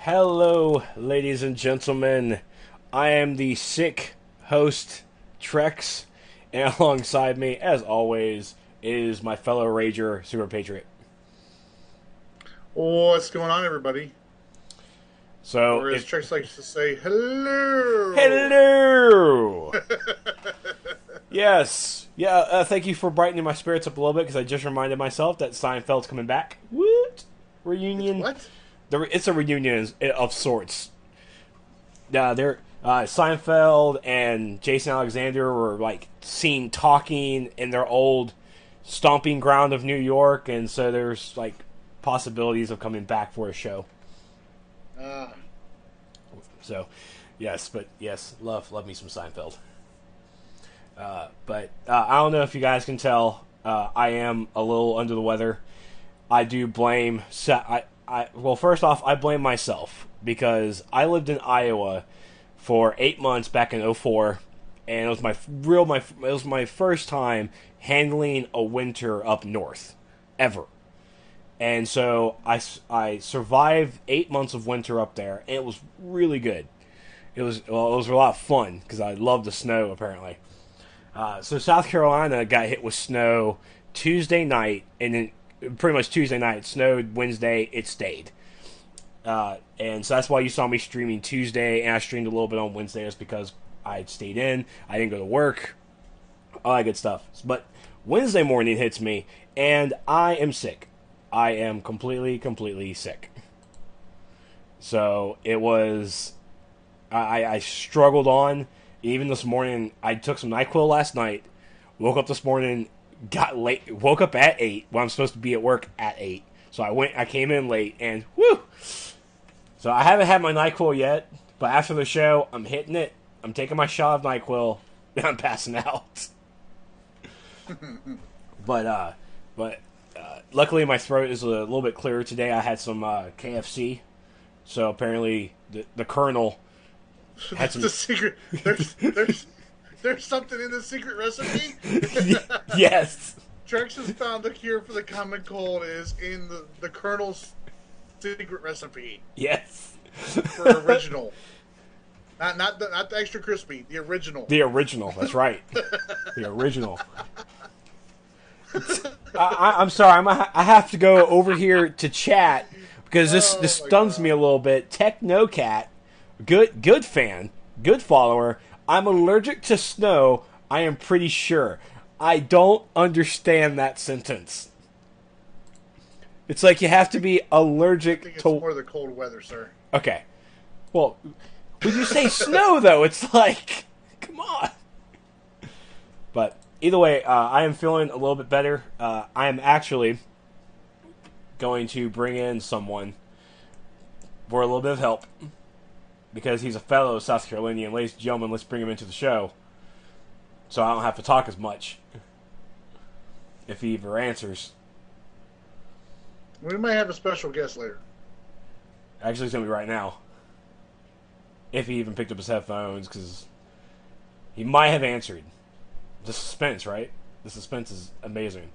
Hello, ladies and gentlemen. I am the sick host, Trex, and alongside me, as always, is my fellow Rager, Super Patriot. What's going on, everybody? So, Or as Trex likes to say, hello! Hello! Yes. Yeah, thank you for brightening my spirits up a little bit, because I just reminded myself that Seinfeld's coming back. What? Reunion. What? It's a reunion of sorts. Seinfeld and Jason Alexander were like seen talking in their old stomping ground of New York, and so there's like possibilities of coming back for a show. So, yes, love me some Seinfeld. But I don't know if you guys can tell, I am a little under the weather. I do blame. Well, first off, I blame myself because I lived in Iowa for 8 months back in '04, and it was my first time handling a winter up north ever. And so I survived 8 months of winter up there, and it was really good. It was a lot of fun because I love the snow apparently. So South Carolina got hit with snow Tuesday night, and then pretty much Tuesday night it snowed. Wednesday it stayed, and so that's why you saw me streaming Tuesday, and I streamed a little bit on Wednesday just because I stayed in. I didn't go to work, all that good stuff. But Wednesday morning hits me, and I am sick. I am completely sick. So it was, I struggled on. Even this morning, I took some NyQuil last night, woke up this morning, got late, woke up at 8 when I'm supposed to be at work at 8. So I came in late, and whoo! So I haven't had my NyQuil yet, but after the show, I'm hitting it. I'm taking my shot of NyQuil, and I'm passing out. But luckily my throat is a little bit clearer today. I had some KFC, so apparently the Colonel had some. The secret. There's something in the secret recipe. Yes. Trex has found the cure for the common cold is in the Colonel's secret recipe. Yes. For original. Not the extra crispy. The original. The original. That's right. The original. I'm sorry. I have to go over here to chat because this stuns me a little bit. Technocat, good fan, good follower. I'm allergic to snow. I am pretty sure. I don't understand that sentence. It's like you have to be allergic I think it's to more the cold weather, sir. Okay. Well, when you say snow, though, it's like, come on. But either way, I am feeling a little bit better. I am actually going to bring in someone for a little bit of help because he's a fellow South Carolinian. Ladies and gentlemen, let's bring him into the show so I don't have to talk as much if he ever answers. We might have a special guest later. Actually, it's going to be right now. If he even picked up his headphones, because he might have answered. The suspense, right? The suspense is amazing.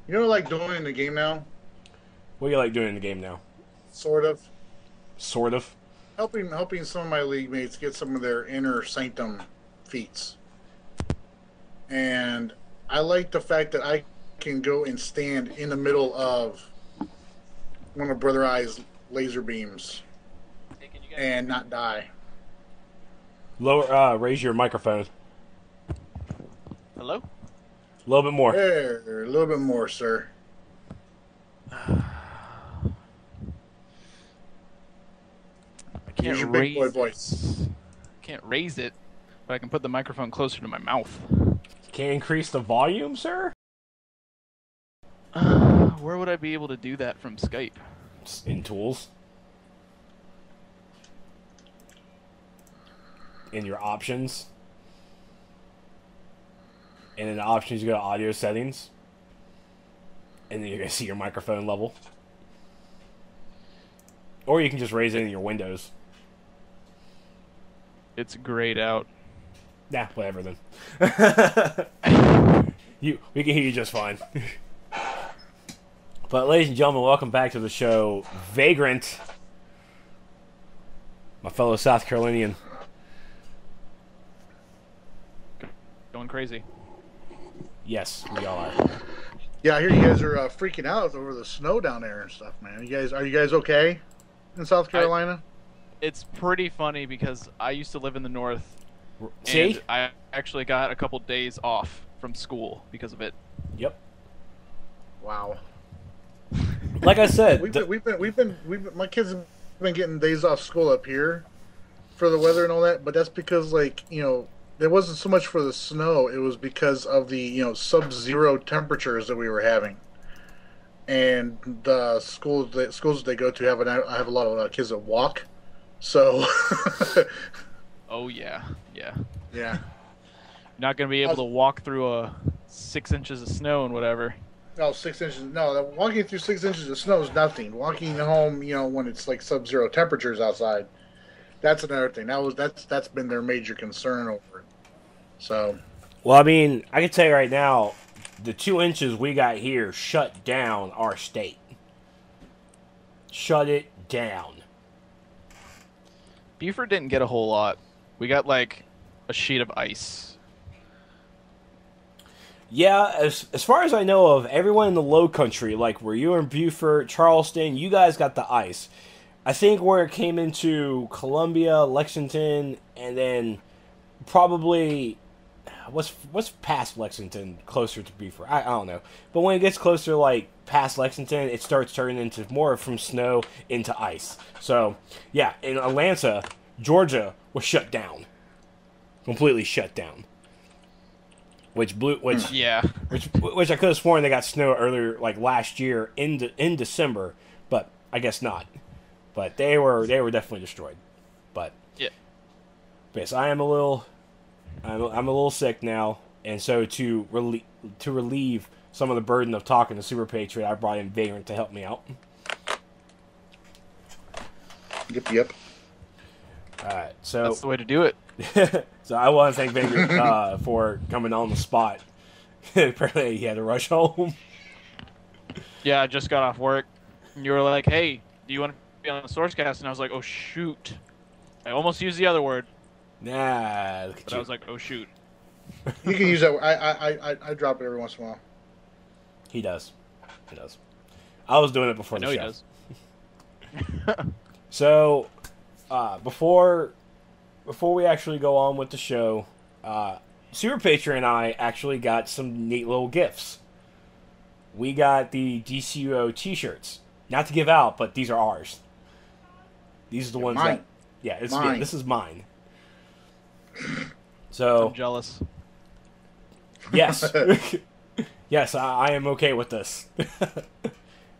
You know, like doing in the game now. What do you like doing in the game now? Sort of. Sort of. Helping some of my league mates get some of their inner sanctum feats. And I like the fact that I can go and stand in the middle of one of Brother Eye's laser beams and not die. Raise your microphone. Hello? A little bit more. There, a little bit more, sir. I can't Use your big boy raise voice. can't raise it, but I can put the microphone closer to my mouth. Can you increase the volume, sir? Where would I be able to do that from Skype? In tools. In your options. And in the options, you go to audio settings. And then you're going to see your microphone level. Or you can just raise it in your windows. It's grayed out. Nah, whatever then. We can hear you just fine. But But ladies and gentlemen, welcome back to the show. Vagrant, my fellow South Carolinian. Going crazy. Yes, we all are. Yeah, I hear you guys are freaking out over the snow down there and stuff, man. Are you guys okay in South Carolina? It's pretty funny because I used to live in the north. See? And I actually got a couple days off from school because of it. Yep. Wow. Like I said, we've been my kids have been getting days off school up here for the weather and all that, but that's because it wasn't so much for the snow, it was because of the sub-zero temperatures that we were having. And the schools they go to have a lot of kids that walk. So Oh yeah. yeah. You're not gonna be able to walk through 6 inches of snow and whatever. No, 6 inches. No, walking through 6 inches of snow is nothing. Walking home, when it's like sub-zero temperatures outside, that's another thing. That's been their major concern over it. So, well, I mean, I can tell you right now, the 2 inches we got here shut down our state. Shut it down. Buford didn't get a whole lot. We got like a sheet of ice. Yeah, as far as I know of, everyone in the low country, like where you were in Buford, Charleston, you guys got the ice. I think where it came into Columbia, Lexington, and then probably what's past Lexington closer to Buford? I don't know. But when it gets closer, like past Lexington, it starts turning into more from snow into ice. So yeah, in Atlanta, Georgia was shut down, completely shut down. Which I could have sworn they got snow earlier, like last year in December, but I guess not. But they were definitely destroyed. But yeah, yes, I'm a little sick now, and so to relieve some of the burden of talking to Super Patriot, I brought in Vagrant to help me out. Yep. All right, so that's the way to do it. So I want to thank Vagrant for coming on the spot. Apparently he had to rush home. Yeah, I just got off work. And you were like, hey, do you want to be on the SourceCast? And I was like, oh, shoot. I almost used the other word. Nah, look at But you. I was like, oh, shoot. You can use that word. I drop it every once in a while. He does. I was doing it before the show. He does. So, before we actually go on with the show, Super Patriot and I actually got some neat little gifts. We got the DCUO t-shirts. Not to give out, but these are ours. These are the ones mine. This is mine. So I'm jealous. yes. Yes, I am okay with this.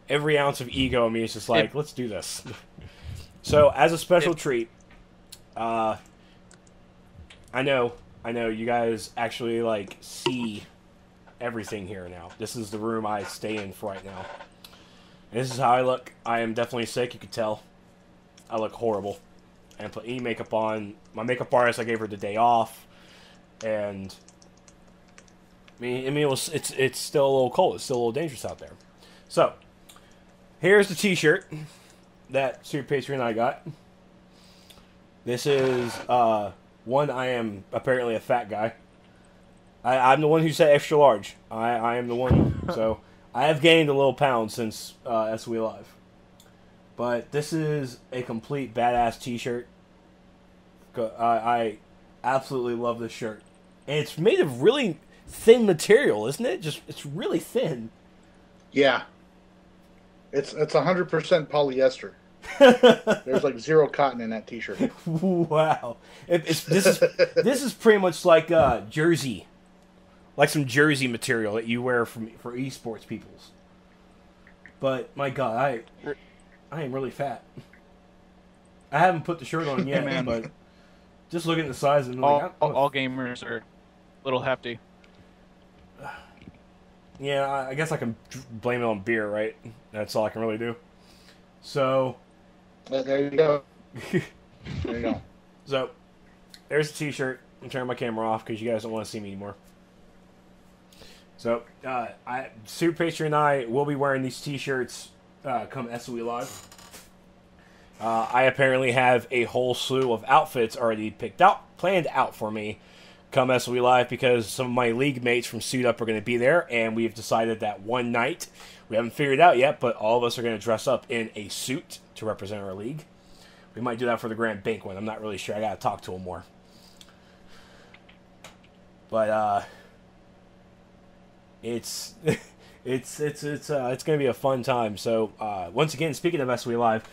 Every ounce of ego in me is just like, let's do this. So, as a special treat, I know you guys actually like see everything here now. This is the room I stay in for right now. And this is how I look. I am definitely sick, you can tell. I look horrible. I didn't put any makeup on. My makeup artist, I gave her the day off. And I mean it's still a little cold. It's still a little dangerous out there. So, here's the t-shirt that Super Patriot and I got. This is one. I am apparently a fat guy. I'm the one who said extra large. I am the one. So I have gained a little pound since SWE Live. But this is a complete badass t-shirt. I absolutely love this shirt. And it's made of really thin material, isn't it? It's really thin. Yeah. It's 100% polyester. There's like zero cotton in that t-shirt. Wow. This is pretty much like jersey. Like some jersey material that you wear for esports peoples. But my God, I am really fat. I haven't put the shirt on yet, Man. but just looking at the size and All gamers are a little hefty. Yeah, I guess I can blame it on beer, right? That's all I can really do. So There you go. There you go. So there's the t-shirt. I'm turning my camera off because you guys don't want to see me anymore. So, Super Patriot and I will be wearing these T-shirts come SOE Live. I apparently have a whole slew of outfits already planned out for me come SOE Live because some of my league mates from Suit Up are going to be there, and we've decided that one night, we haven't figured it out yet, but all of us are going to dress up in a suit to represent our league. We might do that for the Grand Banquet. I'm not really sure. I got to talk to him more. But it's going to be a fun time. So once again, speaking of SOE Live,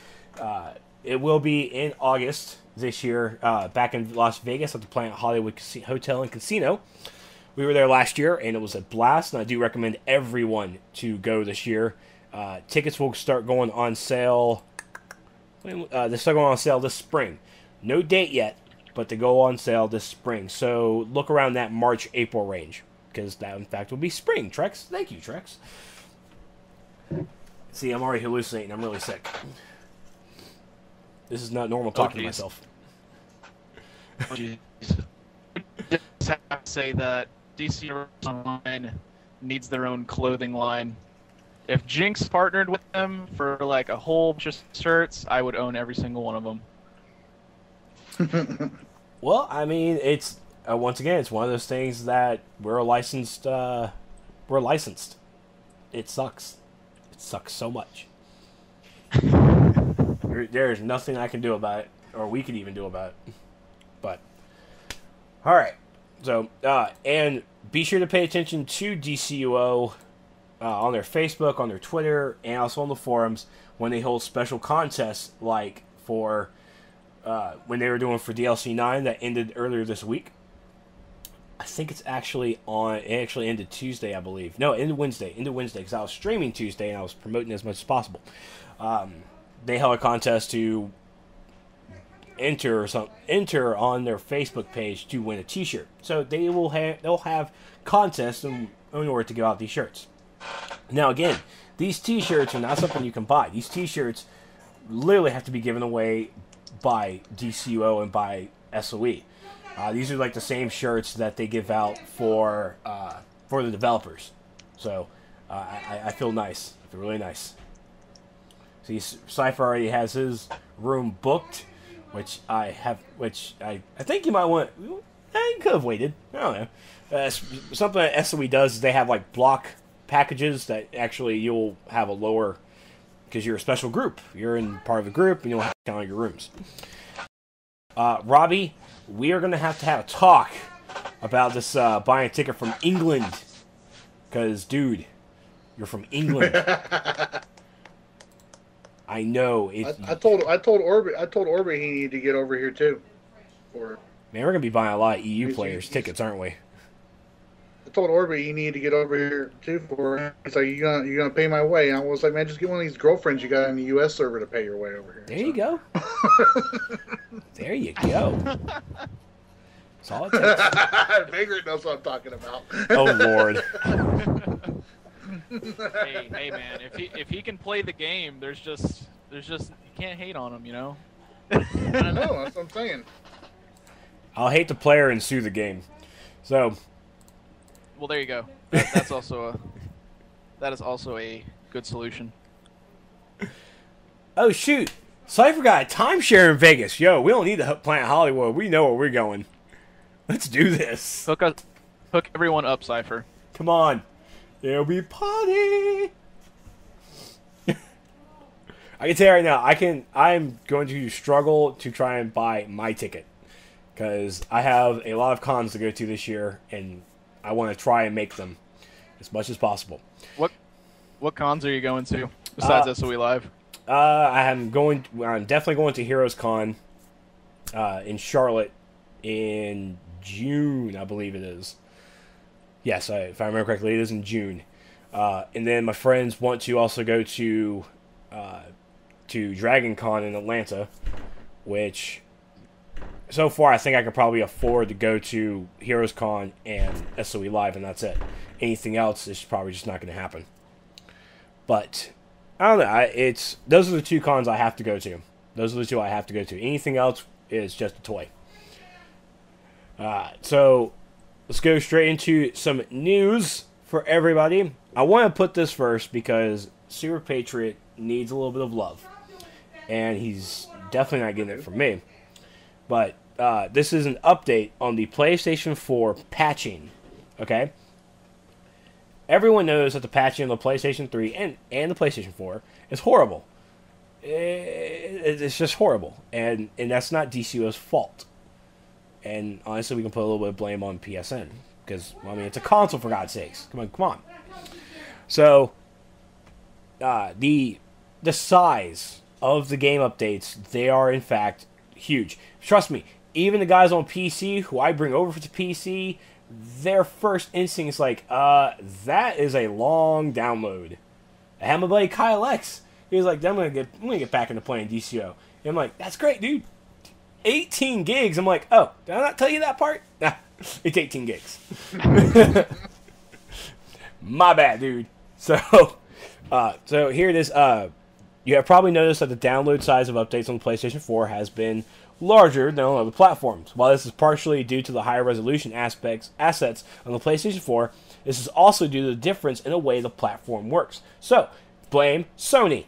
it will be in August this year, back in Las Vegas at the Planet Hollywood Hotel and Casino. We were there last year, and it was a blast, and I do recommend everyone to go this year. Tickets will start going on sale. They start going on sale this spring. No date yet, but they go on sale this spring. So look around that March-April range, because that, in fact, will be spring. Trex, thank you, Trex. See, I'm already hallucinating. I'm really sick. This is not normal talking to myself. Oh, jeez. Just have to say that DC Online needs their own clothing line. If Jinx partnered with them for like a whole bunch of shirts, I would own every single one of them. Well, I mean, it's once again, it's one of those things that we're licensed. We're licensed. It sucks. It sucks so much. There's nothing I can do about it, or we can even do about it. But all right. So and be sure to pay attention to DCUO. On their Facebook, on their Twitter, and also on the forums when they hold special contests, like for when they were doing for DLC 9 that ended earlier this week. I think it's actually it actually ended Tuesday, I believe. No, it ended Wednesday. Because I was streaming Tuesday and I was promoting as much as possible. They held a contest to enter on their Facebook page to win a T-shirt. So they'll have contests in order to give out these shirts. Now again, these T-shirts are not something you can buy. These T-shirts literally have to be given away by DCUO and by SOE. These are like the same shirts that they give out for the developers. So I feel nice. I feel really nice. See, Cypher already has his room booked, which I think you might want. You could have waited. I don't know. Something that SOE does is they have like block packages that actually you'll have a lower, because you're a special group. You're in part of a group, and you'll have to count your rooms. Robbie, we are going to have a talk about this buying a ticket from England. Because, dude, you're from England. I know. I told Orbit he needed to get over here too. Man, we're going to be buying a lot of EU players' tickets, aren't we? I told Orbit he needed to get over here too for him. He's like, you gonna pay my way? And I was like, man, just get one of these girlfriends you got in the US server to pay your way over here. There you go. There you go. That's all it takes. Vagrant knows what I'm talking about. Oh Lord. hey man, if he can play the game, there's just you can't hate on him, you know. I know, that's what I'm saying. I'll hate the player and sue the game. So. Well, there you go. That is also a good solution. Oh shoot! Cypher got a timeshare in Vegas. Yo, we don't need to Planet Hollywood. We know where we're going. Let's do this. Hook everyone up, Cypher. Come on. There'll be a party. I can tell you right now, I'm going to struggle to try and buy my ticket. Because I have a lot of cons to go to this year, and I want to try and make them as much as possible. What cons are you going to besides SOE Live? I'm definitely going to Heroes Con in Charlotte in June, I believe it is. Yes, if I remember correctly, it is in June. And then my friends want to also go to Dragon Con in Atlanta, which so far I think I could probably afford to go to Heroes Con and SOE Live, and that's it. Anything else is probably just not going to happen. But I don't know. Those are the two cons I have to go to. Those are the two I have to go to. Anything else is just a toy. So let's go straight into some news for everybody. I want to put this first because Super Patriot needs a little bit of love. And he's definitely not getting it from me. But this is an update on the PlayStation 4 patching. Okay? Everyone knows that the patching on the PlayStation 3 and the PlayStation 4 is horrible. It's just horrible. And that's not DCUO's fault. And honestly, we can put a little bit of blame on PSN. Because, well, I mean, it's a console, for God's sakes. Come on. So, the size of the game updates, they are, in fact, huge. Trust me, even the guys on PC, who I bring over to PC, their first instinct is like, that is a long download. I had my buddy Kyle X. He was like, I'm gonna get back into playing DCO. And I'm like, that's great, dude. 18 gigs. I'm like, oh, did I not tell you that part? Nah, it's 18 gigs. My bad, dude. So here it is. You have probably noticed that the download size of updates on the PlayStation 4 has been larger than on other platforms. While this is partially due to the higher resolution assets on the PlayStation 4, this is also due to the difference in the way the platform works. So, blame Sony.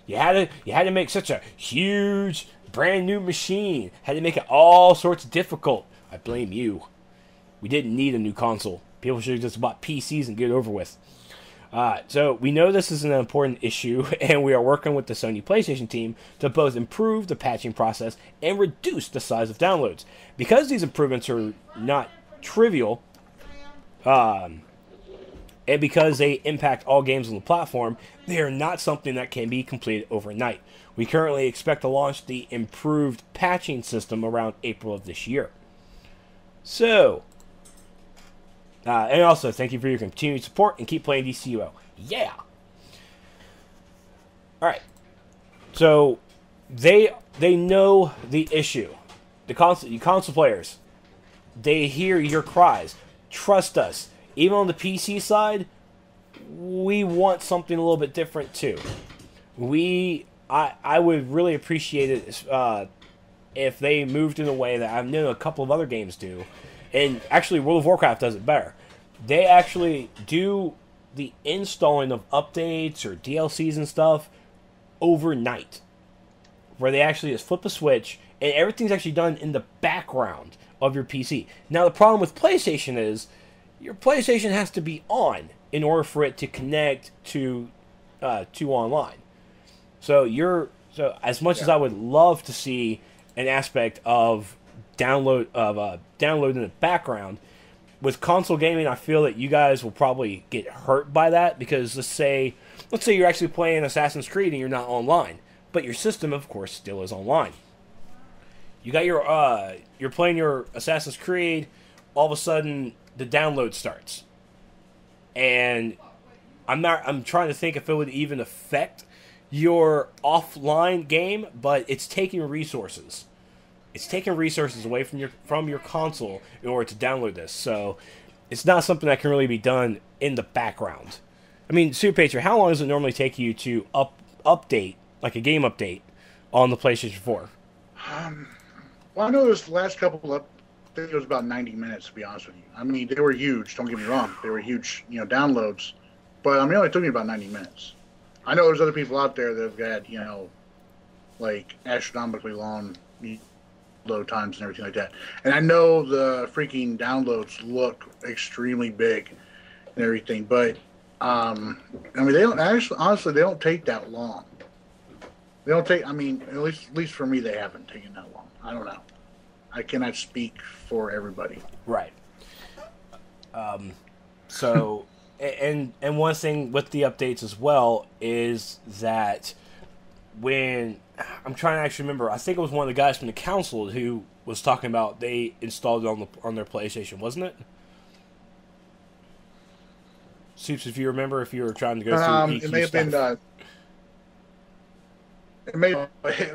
You had to make such a huge, brand new machine. Had to make it all sorts of difficult. I blame you. We didn't need a new console. People should have just bought PCs and get it over with. So we know this is an important issue, and we are working with the Sony PlayStation team to both improve the patching process and reduce the size of downloads. Because these improvements are not trivial, and because they impact all games on the platform, they are not something that can be completed overnight. We currently expect to launch the improved patching system around April of this year. So, and also, thank you for your continued support and keep playing DCUO. Yeah! Alright. So, they know the issue. The console players, they hear your cries. Trust us. Even on the PC side, we want something a little bit different too. I would really appreciate it if they moved in a way that I know a couple of other games do. And actually, World of Warcraft does it better. They actually do the installing of updates or DLCs and stuff overnight. Where they actually just flip a switch and everything's actually done in the background of your PC. Now, the problem with PlayStation is your PlayStation has to be on in order for it to connect to online. So as much as I would love to see an aspect of download in the background, with console gaming, I feel that you guys will probably get hurt by that because let's say you're actually playing Assassin's Creed and you're not online, but your system, of course, still is online. You got you're playing your Assassin's Creed, all of a sudden the download starts, and I'm trying to think if it would even affect your offline game, but it's taking resources. It's taking resources away from your console in order to download this. So it's not something that can really be done in the background. I mean, Super Patriot, how long does it normally take you to update, like a game update, on the PlayStation 4? Well, I know this last couple I think it was about 90 minutes, to be honest with you. I mean, they were huge. Don't get me wrong. They were huge, downloads. But, I mean, it only took me about 90 minutes. I know there's other people out there that have got, like, astronomically long load times and everything like that. And I know the freaking downloads look extremely big and everything, but I mean, they don't actually, honestly, they don't take that long. They don't take. I mean, at least for me, they haven't taken that long. I don't know. I cannot speak for everybody. Right. So, and one thing with the updates as well is that when I'm trying to actually remember, I think it was one of the guys from the council who was talking about they installed it on their PlayStation, wasn't it? Soups, if you remember, if you were trying to go through EQ it may have stuff.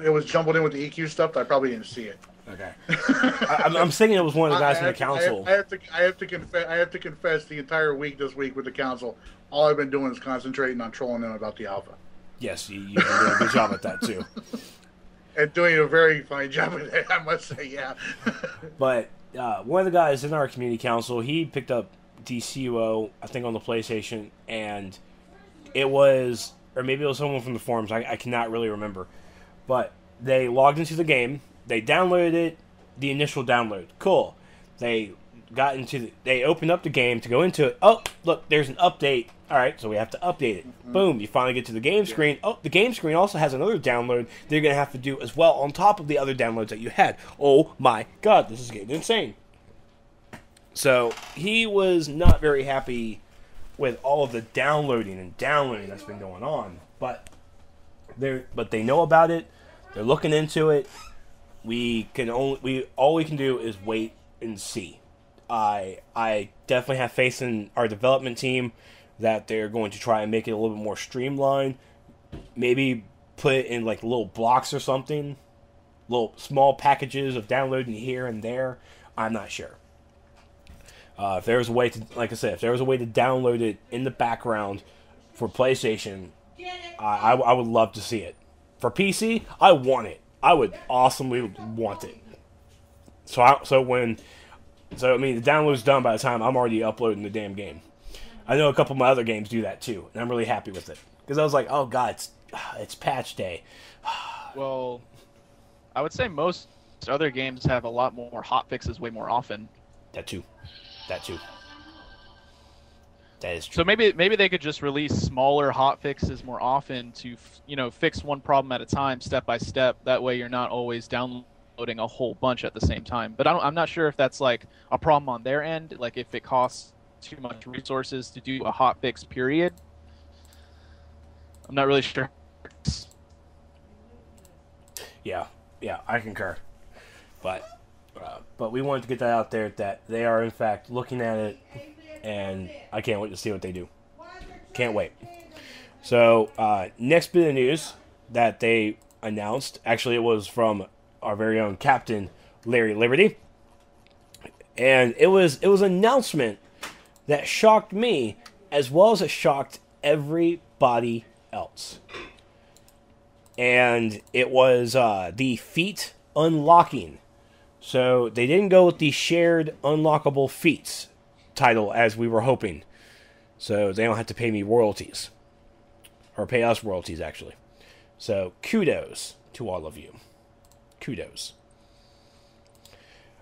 It was jumbled in with the EQ stuff. I probably didn't see it. Okay. I'm thinking it was one of the guys from the council. I have to confess. The entire week this week with the council, all I've been doing is concentrating on trolling them about the alpha. Yes, you've been doing a good job at that too. And doing a very fine job at that, I must say, yeah. But one of the guys in our community council, he picked up DCUO, I think on the PlayStation, and it was, or maybe it was someone from the forums, I cannot really remember, but they logged into the game, they downloaded it, the initial download, cool, they they opened up the game to go into it, oh, look, there's an update, alright, so we have to update it, boom, you finally get to the game screen, oh, the game screen also has another download that you're going to have to do as well on top of the other downloads that you had. Oh my god, this is getting insane. So, he was not very happy with all of the downloading that's been going on. But they know about it. They're looking into it. All we can do is wait and see. I definitely have faith in our development team that they're going to try and make it a little bit more streamlined. Maybe put it in like little blocks or something. Little small packages of downloading here and there. I'm not sure. If there was a way to, like I said, if there was a way to download it in the background for PlayStation, I would love to see it. For PC, I want it. I would awesomely want it. So I mean, the download's done by the time I'm already uploading the damn game. I know a couple of my other games do that too, and I'm really happy with it. Because I was like, oh god, it's patch day. Well, I would say most other games have a lot more hotfixes way more often. That too. That is true. So maybe they could just release smaller hotfixes more often to fix one problem at a time, step by step. That way, you're not always downloading a whole bunch at the same time. But I'm not sure if that's like a problem on their end, like if it costs too much resources to do a hotfix. Period. I'm not really sure. Yeah, I concur. But we wanted to get that out there that they are in fact looking at it, and I can't wait to see what they do. Can't wait. So next bit of news that they announced, actually it was from our very own Captain Larry Liberty, and it was an announcement that shocked me as well as it shocked everybody else. And it was the feat unlocking. So they didn't go with the shared unlockable feats title as we were hoping. So they don't have to pay me royalties. Or pay us royalties, actually. So kudos to all of you. Kudos.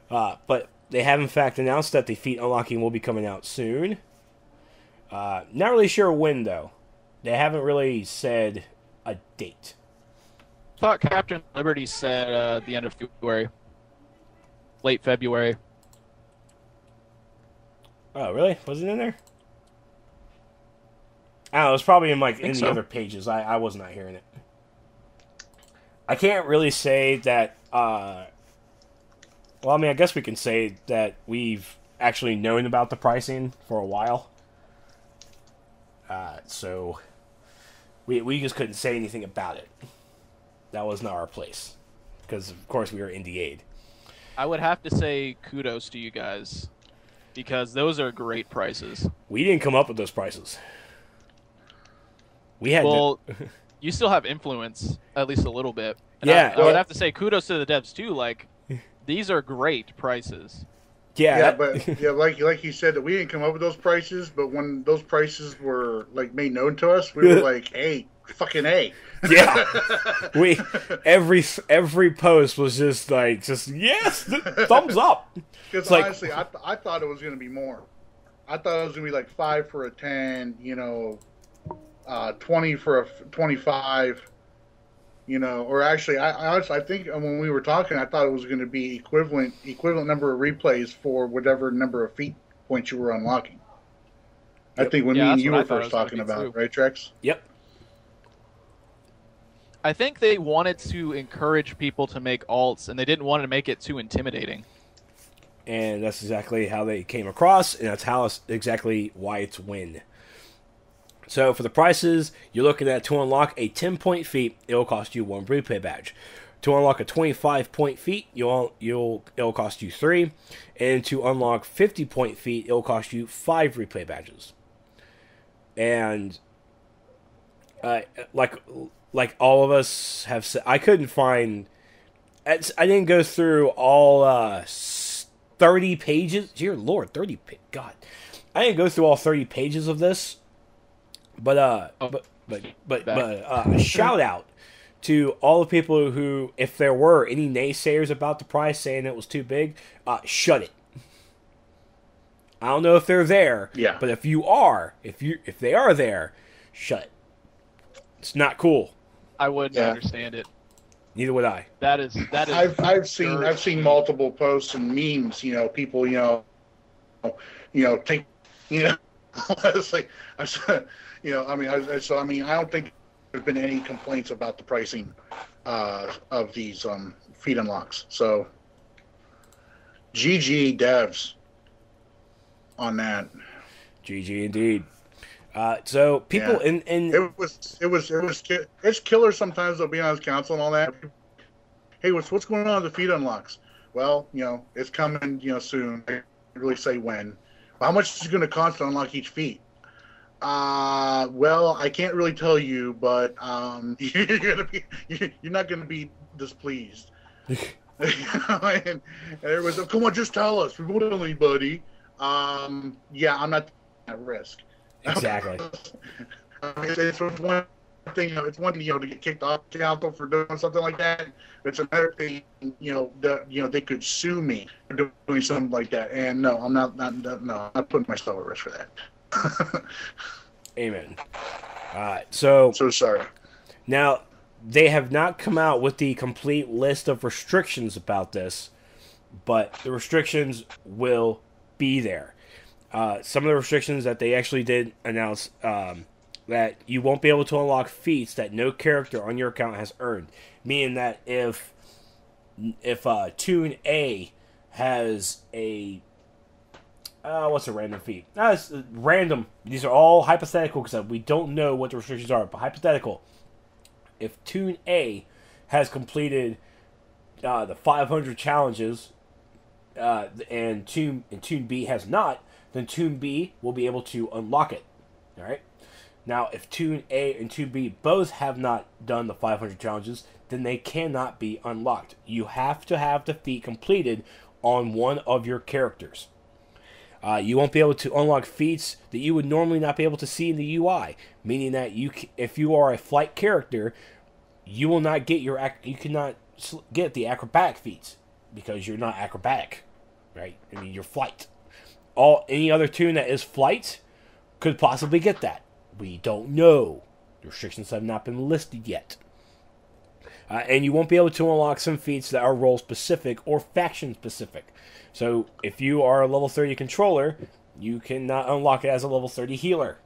But they have in fact announced that the feat unlocking will be coming out soon. Not really sure when though. They haven't really said a date. I thought Captain Liberty said the end of February. Late February. Oh, really? Was it in there? I don't know, it was probably in the other pages. I was not hearing it. I can't really say that, well, I mean, I guess we can say that we've actually known about the pricing for a while. So, we just couldn't say anything about it. That was not our place. Because, of course, we were NDA'd. I would have to say kudos to you guys, because those are great prices. We didn't come up with those prices. We had you still have influence, at least a little bit. And yeah. I would have to say kudos to the devs too. Like, these are great prices. Yeah, but like you said, that we didn't come up with those prices, but when those prices were made known to us, we were like, "Hey, fucking A." Yeah, every post was just yes, thumbs up. Because honestly, I thought it was going to be more. I thought it was going to be like 5 for a 10, 20 for a 25, or actually, I think when we were talking, I thought it was going to be equivalent number of replays for whatever number of feat points you were unlocking. Yep. I think when me and you were first talking about it, right, Trex? Yep. I think they wanted to encourage people to make alts, and they didn't want to make it too intimidating. And that's exactly how they came across, and that's exactly why it's win. So for the prices, you're looking at to unlock a 10-point feat, it'll cost you 1 replay badge. To unlock a 25-point feat, it'll cost you 3, and to unlock 50-point feat, it'll cost you 5 replay badges. And like all of us have said, I couldn't find. I didn't go through all 30 pages. Dear Lord, 30. God, I didn't go through all 30 pages of this, but a shout out to all the people who, if there were any naysayers about the price saying it was too big, shut it. I don't know if they're there, but if they are there, shut it. It's not cool. I wouldn't understand it. Neither would I. That is. I've seen multiple posts and memes. People take it's like I don't think there's been any complaints about the pricing of these feat unlocks. So GG devs on that. GG indeed. So people in it's killer sometimes. They'll be on his council and all that. Hey, what's going on with the feat unlocks? Well, it's coming, soon. I can't really say when. How much is it going to cost to unlock each feat? Well, I can't really tell you, but you're not going to be displeased. And everybody's like, "Come on, just tell us. We won't tell anybody." Yeah, I'm not at risk. Exactly. It's one thing. It's one thing, to get kicked off the council for doing something like that. It's another thing, they could sue me for doing something like that. And no, I'm not putting myself at risk for that. Amen. So sorry. Now, they have not come out with the complete list of restrictions about this, but the restrictions will be there. Some of the restrictions that they actually did announce, that you won't be able to unlock feats that no character on your account has earned. Meaning that if Toon A has a what's a random feat? It's random. These are all hypothetical because we don't know what the restrictions are, but hypothetical. If Toon A has completed the 500 challenges, and Toon B has not, then Toon B will be able to unlock it. All right. Now, if Toon A and Toon B both have not done the 500 challenges, then they cannot be unlocked. You have to have the feat completed on one of your characters. You won't be able to unlock feats that you would normally not be able to see in the UI, meaning that if you are a flight character, you will not get you cannot get the acrobatic feats because you're not acrobatic, right? I mean, you're flight. Any other toon that is flight could possibly get that. We don't know. The restrictions have not been listed yet. And you won't be able to unlock some feats that are role specific or faction specific. So if you are a level 30 controller, you cannot unlock it as a level 30 healer.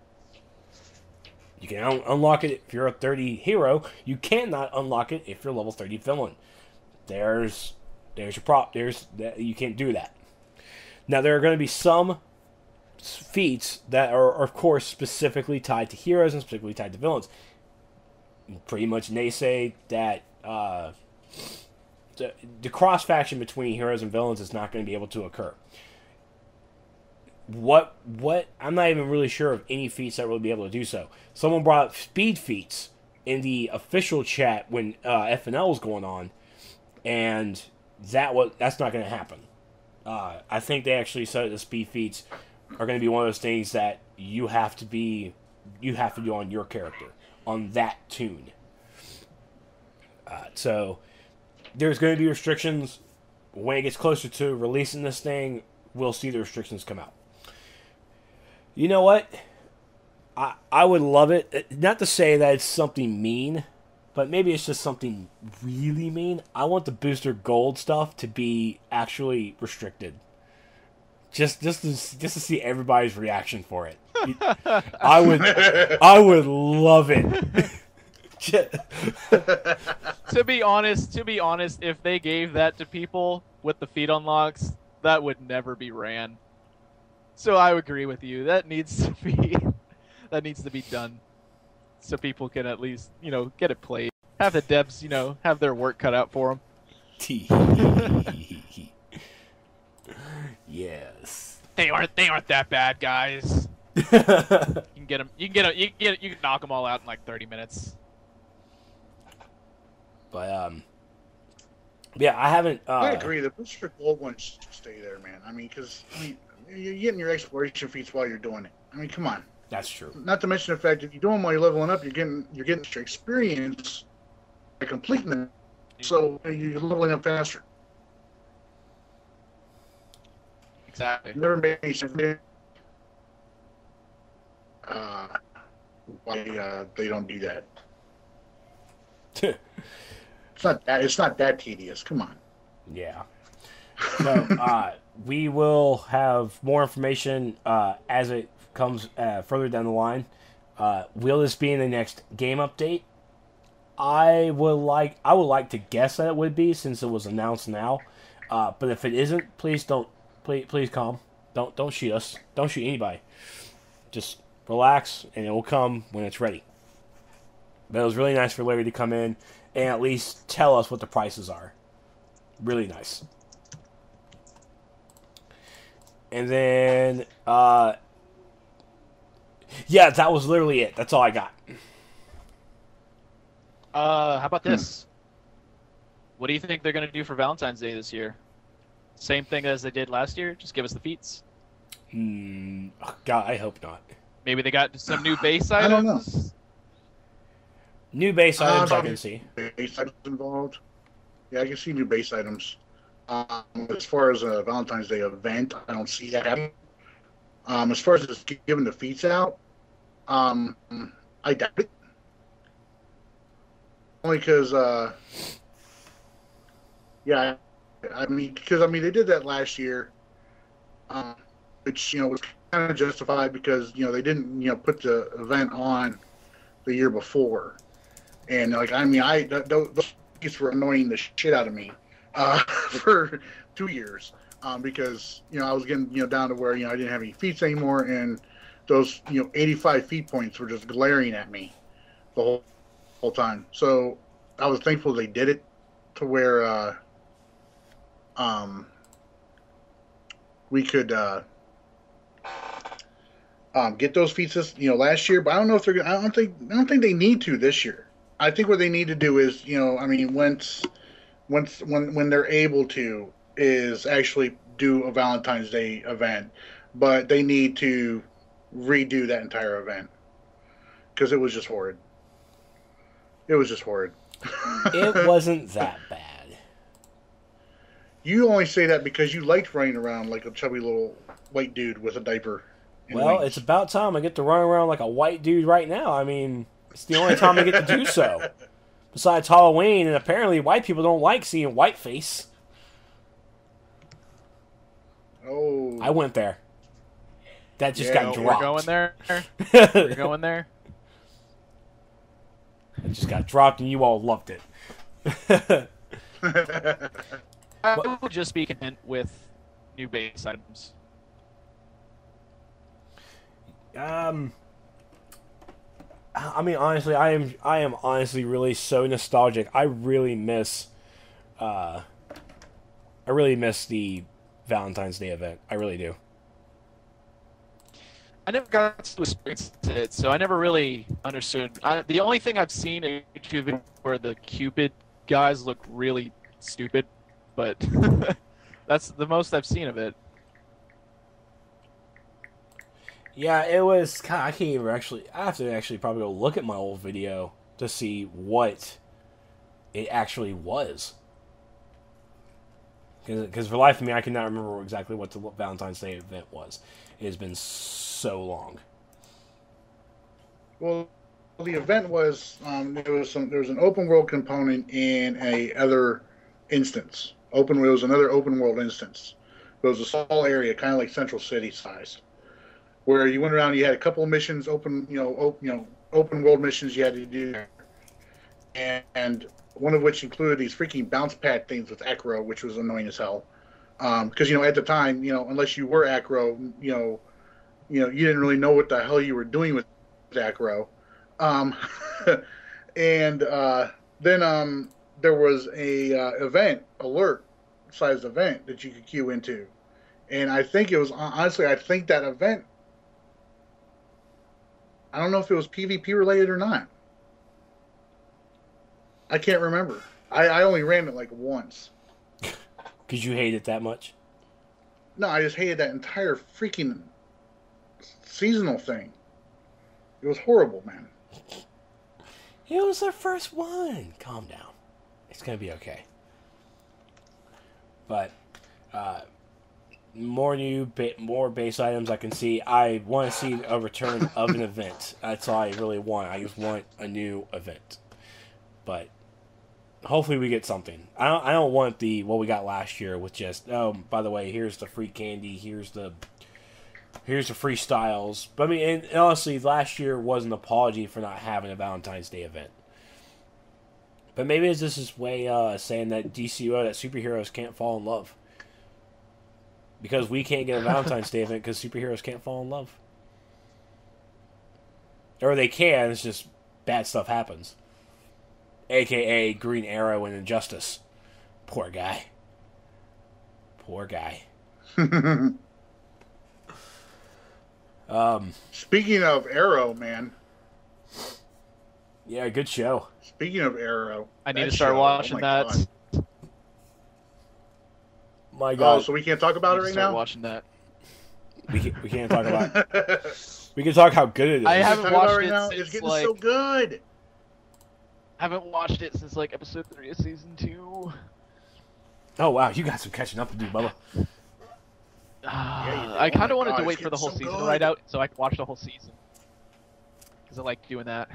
You can unlock it if you're a 30 hero. You cannot unlock it if you're a level 30 villain. There's your prop. You can't do that. Now there are going to be some feats that are, of course, specifically tied to heroes and specifically tied to villains. Pretty much naysay that the cross faction between heroes and villains is not going to be able to occur. What I'm not even really sure of any feats that will be able to do so. Someone brought up speed feats in the official chat when FNL was going on, and that's not going to happen. I think they actually said the speed feats are going to be one of those things that you have to do on your character, on that toon. So there's going to be restrictions. When it gets closer to releasing this thing, we'll see the restrictions come out. You know what? I would love it. Not to say that it's something mean, but maybe it's just something really mean. I want the booster gold stuff to be actually restricted. Just to see everybody's reaction for it. I would love it. To be honest, if they gave that to people with the feat unlocks, that would never be ran. So I agree with you. That needs to be done, so people can at least get it played. Have the devs have their work cut out for them. Yes. They aren't that bad, guys. You can get them. You can knock them all out in like 30 minutes. But yeah, I haven't. I agree. The booster gold one should stay there, man. I mean, because you're getting your exploration feats while you're doing it. I mean, come on. That's true. Not to mention the fact that if you do them while you're leveling up, you're getting your experience by completing them. So you're leveling up faster. Exactly. Never made any sense. Why they don't do that? It's not that tedious. Come on. Yeah. So we will have more information as it comes further down the line. Will this be in the next game update? I would like to guess that it would be, since it was announced now. But if it isn't, please calm. Don't shoot us. Don't shoot anybody. Just relax, and it will come when it's ready. But it was really nice for Larry to come in and at least tell us what the prices are. Really nice. And then, yeah, that was literally it. That's all I got. How about this? What do you think they're going to do for Valentine's Day this year? Same thing as they did last year? Just give us the feats? Oh, God, I hope not. Maybe they got some new base I don't know. items? New base items I can see. Base items involved. Yeah, I can see new base items. As far as a Valentine's Day event, I don't see that happening. As far as just giving the feats out, I doubt it. Only because, yeah, because they did that last year, which was kind of justified because they didn't put the event on the year before, and those feats were annoying the shit out of me for 2 years because I was getting down to where I didn't have any feats anymore, and those 85 feat points were just glaring at me the whole time. So I was thankful they did it to where we could get those feats last year, but I don't know if they're gonna. I don't think they need to this year. I think what they need to do is when they're able to is actually do a Valentine's Day event, but they need to redo that entire event because it was just horrid. It was just horrid. It wasn't that bad. You only say that because you liked running around like a chubby little white dude with a diaper. Well, it's about time I get to run around like a white dude right now. I mean, it's the only time I get to do so. Besides Halloween, and apparently white people don't like seeing white face. Oh. I went there. That just got dropped. We're going there? We're going there? It just got dropped, and you all loved it. I would just be content with new base items. I mean, honestly, I am honestly really so nostalgic. I really miss the Valentine's Day event. I really do. I never got to experience it, so I never really understood. The only thing I've seen in YouTube where the Cupid guys look really stupid, but that's the most I've seen of it. Yeah, it was. God, I can't even actually. I have to actually probably go look at my old video to see what it actually was. Because for the life of me, I cannot remember exactly what the Valentine's Day event was. It has been so long. Well, the event was there was an open world component in a other instance. It was another open world instance. It was a small area, kind of like Central City size, where you went around. You had a couple of missions, open world missions you had to do, and one of which included these freaking bounce pad things with acro, which was annoying as hell. Because at the time, unless you were acro, you didn't really know what the hell you were doing with acro. And then there was a alert-sized event that you could queue into, and I think it was honestly, I think that event, I don't know if it was PvP related or not. I can't remember. I only ran it like once. Because you hate it that much? No, I just hated that entire freaking seasonal thing. It was horrible, man. It was the first one. Calm down. It's gonna be okay. But more more base items I can see. I want to see a return of an event. That's all I really want. I just want a new event. But hopefully we get something. I don't want what we got last year with just, oh, by the way, here's the free candy, here's the free styles. But I mean, and honestly, last year was an apology for not having a Valentine's Day event. But maybe this is his way saying that DCUO, that superheroes can't fall in love. Because we can't get a Valentine's Day event because superheroes can't fall in love. Or they can, it's just bad stuff happens. AKA Green Arrow and Injustice. Poor guy. Poor guy. Speaking of Arrow, man. Yeah, good show. Speaking of Arrow. I need to start watching that. God. My God. Oh, so we can't talk about it right now? Watching that. We can't talk about it. We can talk how good it is. I haven't watched right it now. since, It's getting like, so good. haven't watched it since like episode 3 of season 2. Oh wow, you got some catching up to do, Bubba. I kind of wanted to wait for the whole so season to good. ride out so I could watch the whole season. Because I like doing that.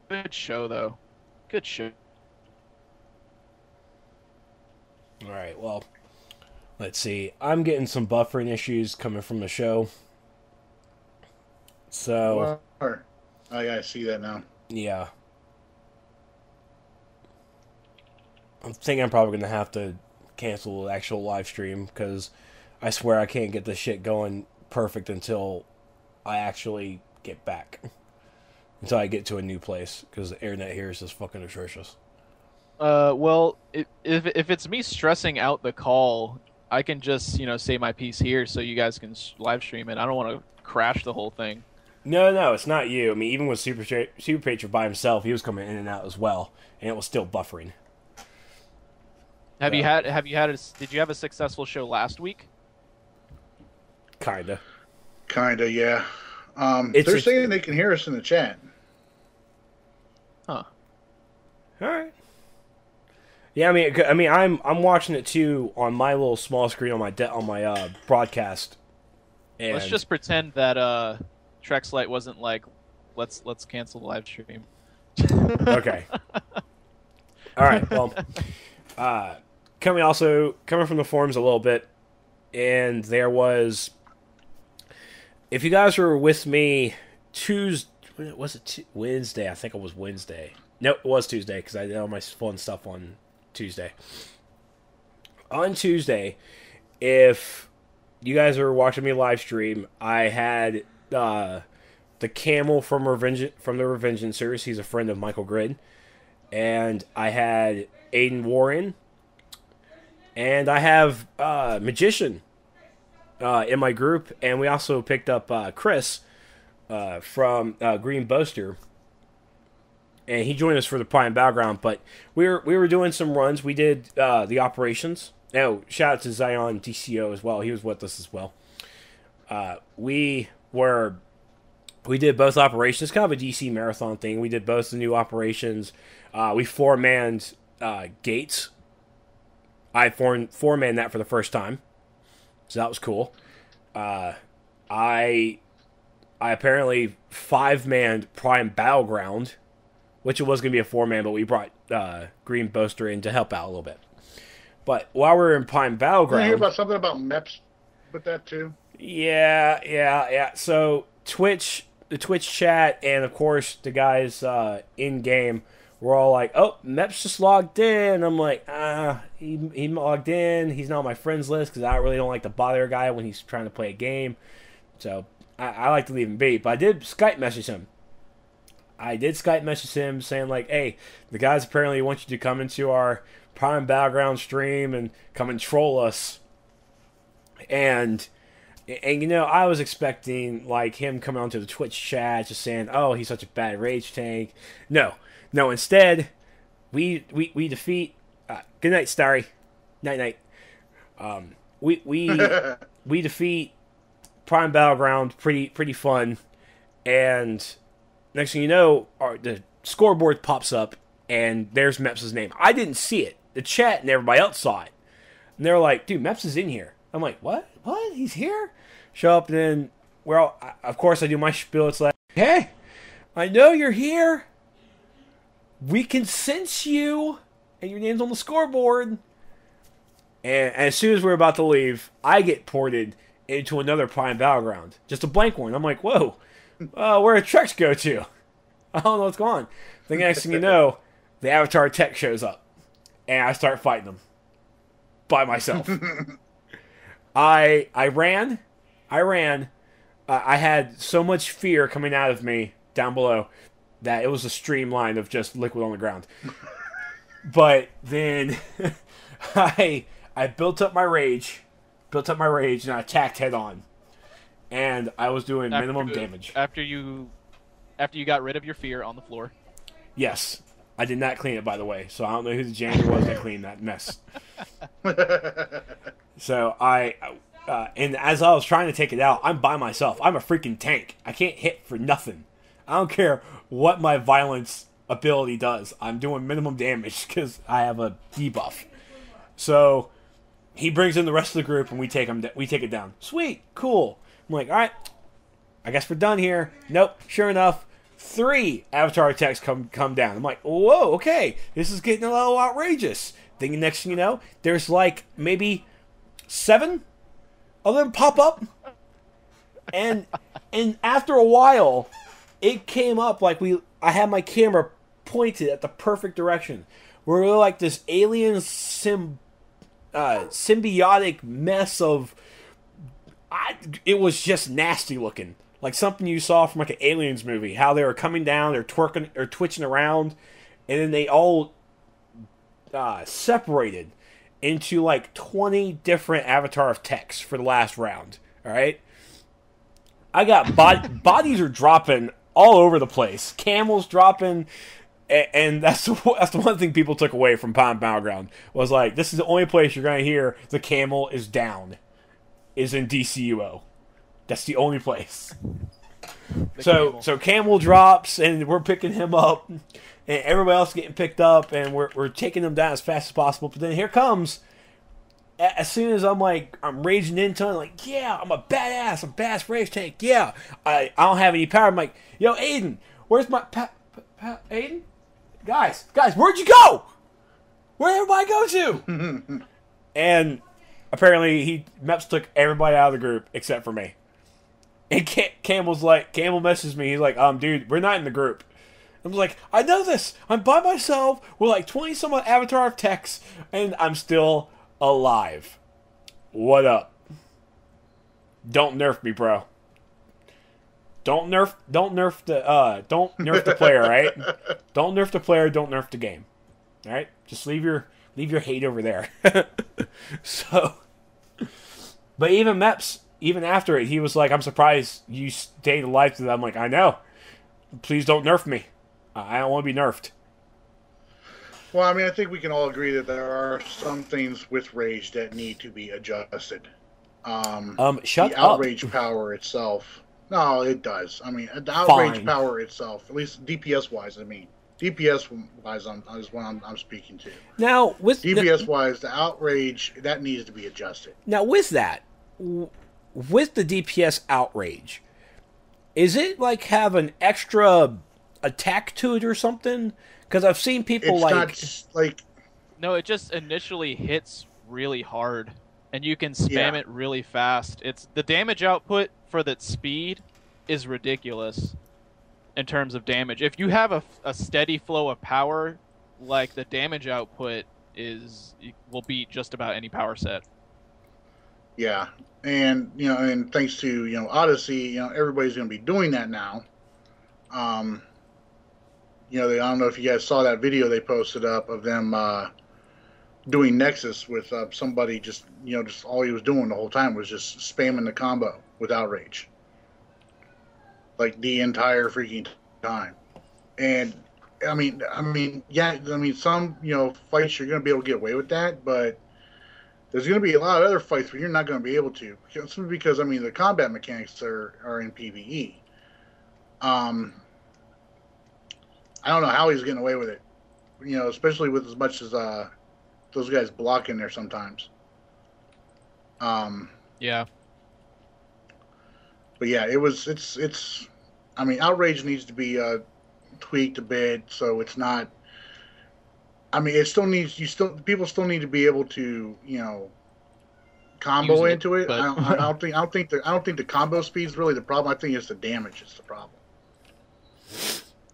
Good show, though. Good show. Alright, well, let's see. I'm getting some buffering issues coming from the show. So, I gotta see that now. yeah. I'm thinking I'm probably going to have to cancel the actual live stream because I swear I can't get this shit going perfect until I actually get back. Until I get to a new place because the internet here is just fucking atrocious. Well, if it's me stressing out the call, I can just, say my piece here so you guys can live stream it. I don't want to crash the whole thing. No, it's not you. I mean, even with Super Patron by himself, he was coming in and out as well, and it was still buffering. Did you have a successful show last week? Kinda, yeah. They're saying they can hear us in the chat. Huh. All right. Yeah, I mean, I'm watching it too on my little small screen on my broadcast. And Let's just pretend that Trexlight wasn't like, let's cancel the live stream. Okay. All right. Well, coming from the forums a little bit, and there was, if you guys were with me Wednesday? I think it was Wednesday. No, it was Tuesday because I did all my fun stuff on Tuesday. On Tuesday, if you guys are watching me live stream, I had the Camel from the Revengeancers. He's a friend of Michael Grid. And I had Aiden Warren. And I have Magician in my group. And we also picked up Chris from Green Boaster. And he joined us for the Prime Battleground. But we were doing some runs. We did the operations. Oh, shout out to Zion DCO as well. He was with us as well. We did both operations, kind of a DC marathon thing. We did both the new operations. We four-manned Gates. I four-manned that for the first time. So that was cool. I apparently five-manned Prime Battleground, which it was going to be a four-man, but we brought Green Boaster in to help out a little bit. But while we were in Prime Battleground... I hear about something about MEPS with that too? Yeah. So the Twitch chat, and of course the guys in-game were all like, oh, MEPS just logged in. I'm like, he logged in. He's not on my friends list because I really don't like to bother a guy when he's trying to play a game. So I like to leave him be. But I did Skype message him. Saying like, hey, the guys apparently want you to come into our Prime Battleground stream and come and troll us. And I was expecting like him coming onto the Twitch chat just saying, oh, he's such a bad rage tank. No, No, instead, we defeat. Good night, Starry. Night night. We defeat Prime Battleground. Pretty fun. And next thing you know, the scoreboard pops up, and there's Meps' name. I didn't see it. The chat and everybody else saw it. And they're like, dude, Meps is in here. I'm like, what? What? He's here? Show up, and then, of course, I do my spiel. It's like, hey, I know you're here. We can sense you. And your name's on the scoreboard. And as soon as we're about to leave, I get ported into another Prime Battleground. Just a blank one. I'm like, whoa. Where did Trex go to? I don't know what's going on. The next thing you know, the Avatar tech shows up. And I start fighting them. By myself. I ran. I had so much fear coming out of me down below that it was a streamline of just liquid on the ground. But then I built up my rage, and I attacked head on. And I was doing minimum damage. After you got rid of your fear on the floor. Yes. I did not clean it, by the way, so I don't know who the janitor was that cleaned that mess. So and as I was trying to take it out, I'm by myself. I'm a freaking tank. I can't hit for nothing. I don't care what my violence ability does. I'm doing minimum damage because I have a debuff. So he brings in the rest of the group, and we take it down. Sweet, cool. I'm like, all right, I guess we're done here. Nope, sure enough. 3 Avatar attacks come down. I'm like, whoa, okay, this is getting a little outrageous. Then the next thing you know, there's like maybe 7 of them pop up, and after a while, it came up like I had my camera pointed at the perfect direction. We're like this alien symbiotic mess of. It was just nasty looking. Like something you saw from like an Aliens movie, how they were coming down, they're twerking or twitching around, and then they all separated into like 20 different Avatar of techs for the last round. All right, I got bodies are dropping all over the place, camels dropping, and that's the one thing people took away from Prime Battleground was like, this is the only place you're gonna hear the camel is down, is in DCUO. That's the only place. So Camel drops, and we're picking him up, and everybody else getting picked up, and we're taking them down as fast as possible. But then here comes, as soon as I'm raging into it, like, yeah, I'm a badass rage tank. Yeah, I don't have any power. I'm like, yo, Aiden, where's my Aiden? Guys, where'd you go? Where'd everybody go to? And apparently Meps took everybody out of the group except for me. And Camel messages me. He's like, dude, we're not in the group. I'm like, I know this. I'm by myself. We're like 20 some odd Avatar of techs, and I'm still alive. What up? Don't nerf me, bro. Don't nerf the player, right? Don't nerf the player. Don't nerf the game. All right, just leave your hate over there. So, but even Meps. Even after it, he was like, I'm surprised you stayed alive to that. I'm like, I know. Please don't nerf me. I don't want to be nerfed. Well, I mean, I think we can all agree that there are some things with Rage that need to be adjusted. Shut the up. outrage power itself. No, it does. I mean, the outrage power itself, at least DPS-wise, I mean. DPS-wise is what I'm speaking to. Now, with DPS-wise, the outrage, that needs to be adjusted. Now, with that... With the DPS outrage, is it like have an extra attack to it or something? Because I've seen people No, it just initially hits really hard, and you can spam it really fast. It's the damage output for that speed is ridiculous in terms of damage. If you have a steady flow of power, like the damage output will beat just about any power set. Yeah. And, and thanks to, Odyssey, everybody's going to be doing that now. I don't know if you guys saw that video they posted up of them doing Nexus with somebody just all he was doing the whole time was just spamming the combo with outrage. Like the entire freaking time. And yeah. Some fights you're going to be able to get away with that, but there's going to be a lot of other fights where you're not going to be able to, because the combat mechanics are in PvE. I don't know how he's getting away with it. Especially with as much as those guys block in there sometimes. Yeah. But yeah, it's. Outrage needs to be tweaked a bit, so it's not. It still needs people still need to be able to combo into it. But... I don't think the combo speed is really the problem. I think it's the damage is the problem.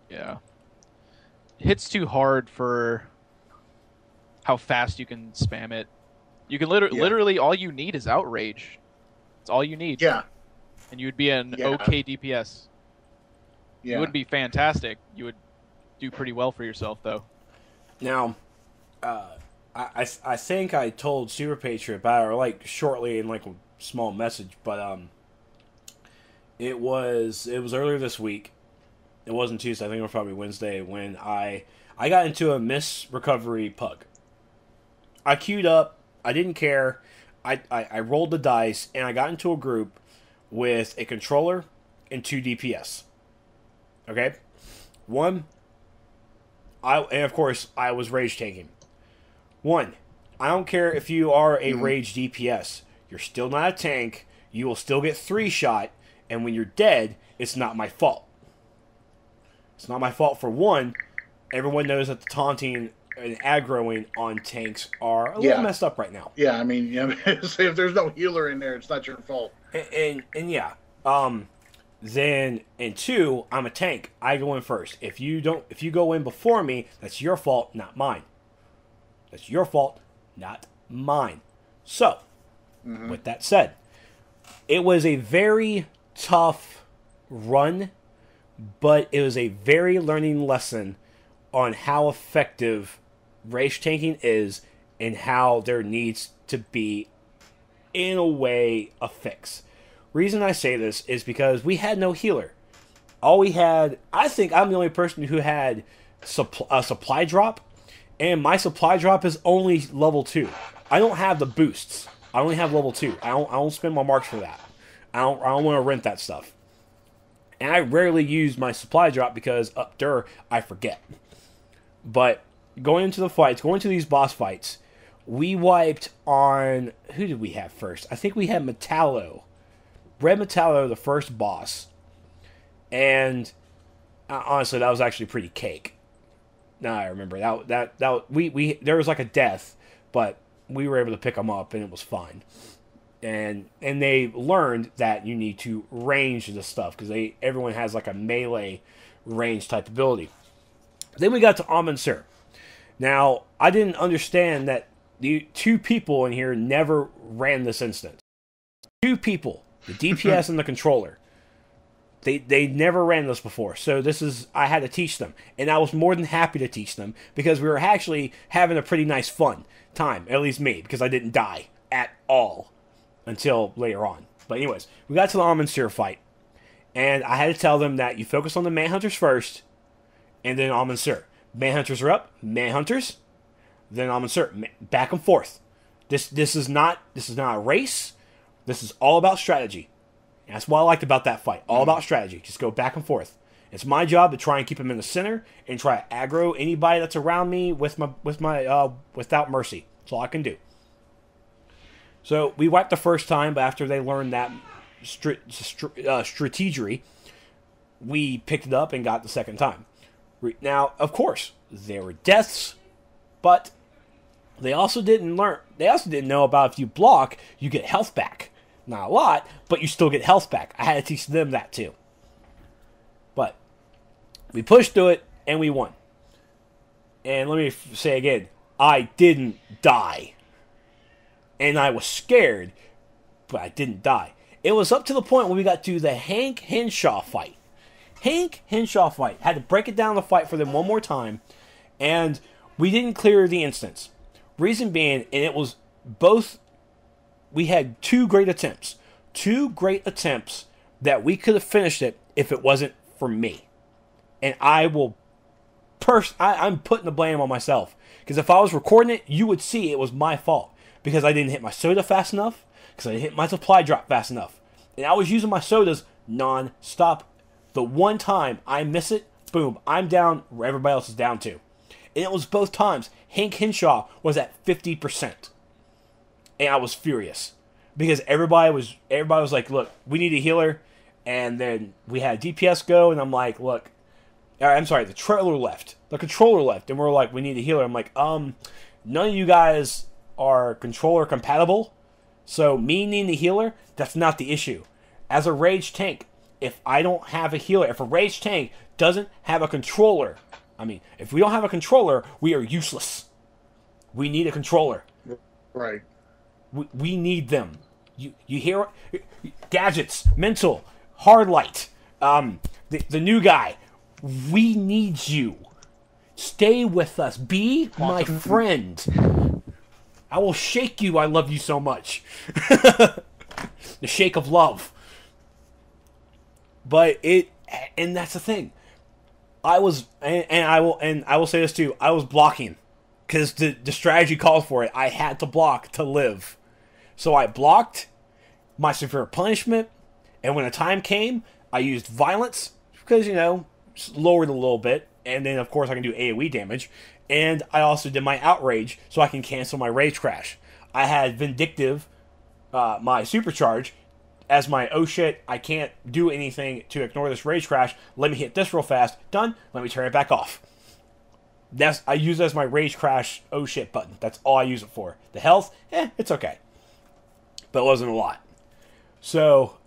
Yeah. Hits too hard for how fast you can spam it. You can literally all you need is outrage. It's all you need. Yeah. And you would be an okay DPS. Yeah. You would be fantastic. You would do pretty well for yourself, though. Now, I think I told Super Patriot about it, or shortly in a small message, but it was earlier this week. It wasn't Tuesday. I think it was probably Wednesday when I got into a miss recovery pug. I queued up. I didn't care. I rolled the dice and I got into a group with a controller and 2 DPS. Okay, and of course I was rage tanking. I don't care if you are a rage DPS. You're still not a tank. You will still get 3-shot, and when you're dead, it's not my fault. It's not my fault for one. Everyone knows that the taunting and aggroing on tanks are a little messed up right now. Yeah, if there's no healer in there, it's not your fault. And yeah. Then, and 2, I'm a tank. I go in first. If you go in before me, that's your fault, not mine. That's your fault, not mine. So, with that said, it was a very tough run, but it was a very learning lesson on how effective rage tanking is and how there needs to be, in a way, a fix. Reason I say this is because we had no healer. All we had, I think I'm the only person who had a supply drop, and my supply drop is only level 2. I don't have the boosts. I only have level 2. I don't spend my marks for that. I don't want to rent that stuff. And I rarely use my supply drop because I forget. But going into these boss fights, we wiped on, who did we have first? I think we had Metallo. Red Metallo, the first boss. And honestly, that was actually pretty cake. Now I remember that there was a death, but we were able to pick them up and it was fine. And they learned that you need to range the stuff because everyone has a melee range type ability. Then we got to Amon-Sur. Now I didn't understand that the 2 people in here never ran this instance. 2 people, the DPS and the controller. They never ran this before, so I had to teach them, and I was more than happy to teach them because we were actually having a pretty nice fun time, at least me, because I didn't die at all until later on. But anyways, we got to the Amon-Sur fight, and I had to tell them that you focus on the Manhunters first, and then Amon-Sur. Manhunters are up, Manhunters, then Amon-Sur, back and forth. This is not a race. This is all about strategy. That's what I liked about that fight. All about strategy. Just go back and forth. It's my job to try and keep him in the center and try to aggro anybody that's around me without mercy. That's all I can do. So we wiped the first time, but after they learned that strategery, we picked it up and got the second time. Now, of course, there were deaths, but they also didn't learn. They also didn't know about if you block, you get health back. Not a lot, but you still get health back. I had to teach them that too. But we pushed through it, and we won. And let me say again, I didn't die. And I was scared, but I didn't die. It was up to the point when we got to the Hank Henshaw fight. Hank Henshaw fight. Had to break it down the fight for them one more time, and we didn't clear the instance. Reason being, and it was both... We had 2 great attempts. 2 great attempts that we could have finished it if it wasn't for me. And I will I'm putting the blame on myself. Because if I was recording it, you would see it was my fault. Because I didn't hit my soda fast enough. Because I didn't hit my supply drop fast enough. And I was using my sodas non-stop. The one time I miss it, boom, I'm down where everybody else is down to. And it was both times. Hank Henshaw was at 50%. And I was furious. Because everybody was like, look, we need a healer. And then we had DPS go, and I'm like, look, I'm sorry, the controller left. And we're like, we need a healer. I'm like, none of you guys are controller compatible. So me needing a healer, that's not the issue. As a rage tank, if I don't have a healer, if a rage tank doesn't have a controller, if we don't have a controller, we are useless. We need a controller. Right. We need them. You hear? Gadgets, mental, hard light, the new guy. We need you. Stay with us. Be my friend. I will shake you. I love you so much. The shake of love. But and that's the thing. I will say this too. I was blocking because the strategy called for it. I had to block to live. So I blocked my severe punishment, and when the time came, I used violence because, lowered a little bit, and then of course I can do AoE damage, and I also did my outrage so I can cancel my rage crash. I had vindictive, my supercharge, as my oh shit, I can't do anything to ignore this rage crash, let me hit this real fast, done, let me turn it back off. I use it as my rage crash oh shit button. That's all I use it for. The health, it's okay. But it wasn't a lot. So,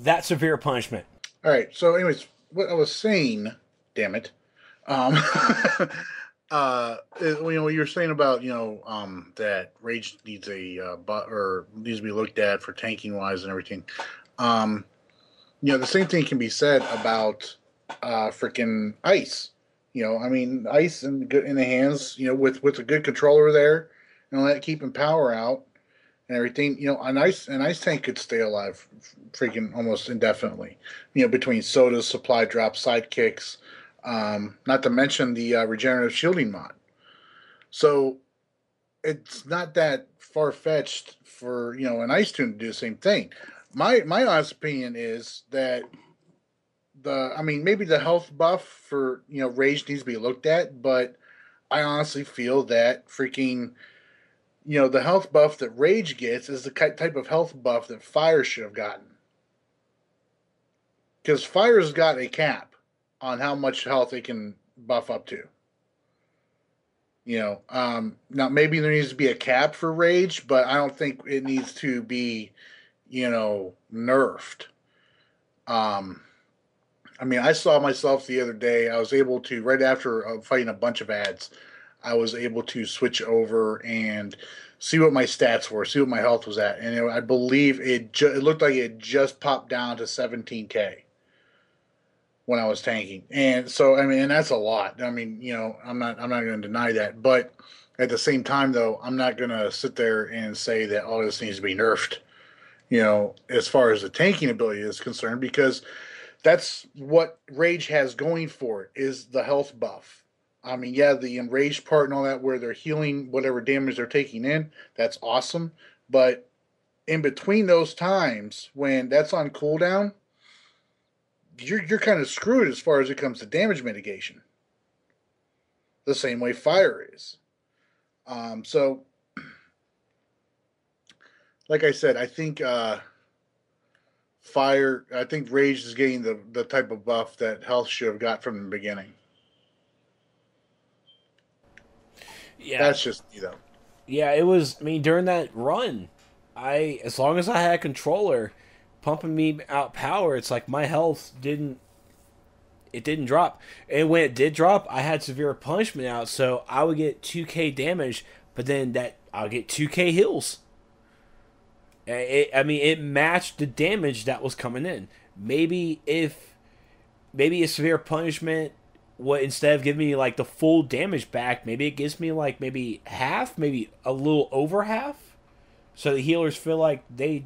that severe punishment. Alright, so anyways, what I was saying, damn it, you were saying about, that rage needs needs to be looked at for tanking wise and everything. The same thing can be said about freaking ice. Ice in the hands, with a good controller there, that keeping power out and everything. An ice tank could stay alive freaking almost indefinitely. Between sodas, supply drops, sidekicks, not to mention the regenerative shielding mod. So it's not that far fetched for an ice tune to do the same thing. My honest opinion is that maybe the health buff for rage needs to be looked at, but I honestly feel that freaking the health buff that rage gets is the type of health buff that fire should have gotten, because fire's got a cap on how much health it can buff up to. Now maybe there needs to be a cap for rage, but I don't think it needs to be nerfed. I saw myself the other day. I was able to, right after fighting a bunch of ads, I was able to switch over and see what my stats were, see what my health was at. And I believe it looked like it just popped down to 17K when I was tanking. And so, and that's a lot. I'm not going to deny that. But at the same time, though, I'm not going to sit there and say that all this needs to be nerfed, as far as the tanking ability is concerned, because that's what Rage has going for it, is the health buff. The enraged part and all that, where they're healing whatever damage they're taking in, that's awesome. But in between those times, when that's on cooldown, you're kind of screwed as far as it comes to damage mitigation. The same way fire is. So, like I said, I think Rage is getting the type of buff that health should have got from the beginning. Yeah, that's just Yeah, it was. During that run, as long as I had a controller pumping me out power, it's like my health didn't drop. And when it did drop, I had severe punishment out, so I would get 2k damage, but then I would get 2k heals. It matched the damage that was coming in. Maybe a severe punishment would, instead of giving me like the full damage back, maybe it gives me like maybe half, maybe a little over half, so the healers feel like they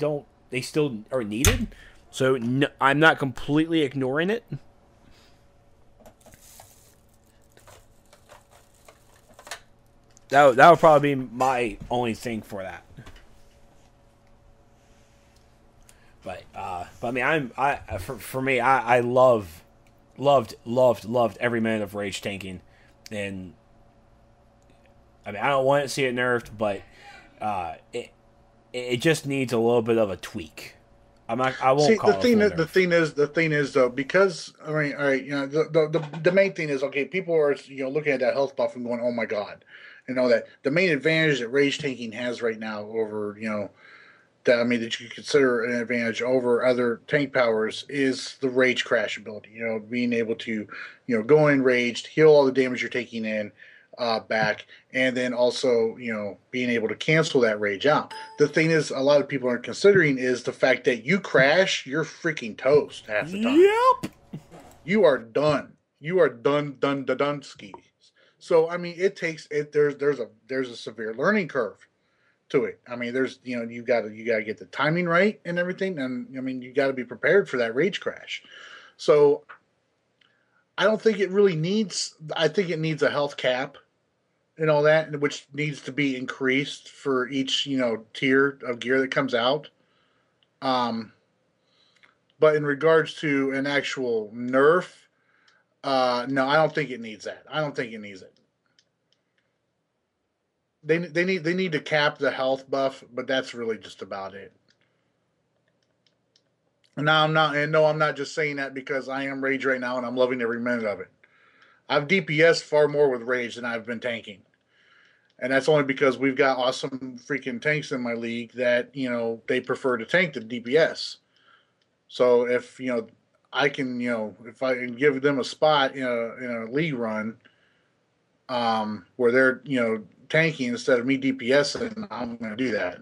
still are needed. So no, I'm not completely ignoring it. that would probably be my only thing for that. But I mean, for me, I loved every minute of rage tanking, and I mean, I don't want to see it nerfed, but it just needs a little bit of a tweak. I won't See, call it the thing is though, because I mean, all right, the main thing is, okay, people are looking at that health buff and going, oh my god, that the main advantage that rage tanking has right now over that you consider an advantage over other tank powers is the rage crash ability. Being able to go in raged, heal all the damage you're taking in back, and then also being able to cancel that rage out. The thing is, a lot of people aren't considering is the fact that you crash, you're freaking toast half the time. Yep. You are done. You are done skis. So I mean, it takes it. There's a severe learning curve to it. I mean, there's you got to get the timing right and everything, and I mean, you got to be prepared for that rage crash. So I don't think it really needs. I think it needs a health cap and all that, which needs to be increased for each tier of gear that comes out. But in regards to an actual nerf, no, I don't think it needs that. I don't think it needs it. They need to cap the health buff, but that's really just about it. Now I'm not just saying that because I am rage right now and I'm loving every minute of it. I've DPS far more with rage than I've been tanking. And that's only because we've got awesome freaking tanks in my league that, they prefer to tank the DPS. So if, I can, if I can give them a spot in a league run, where they're, tanking instead of me DPSing, I'm going to do that.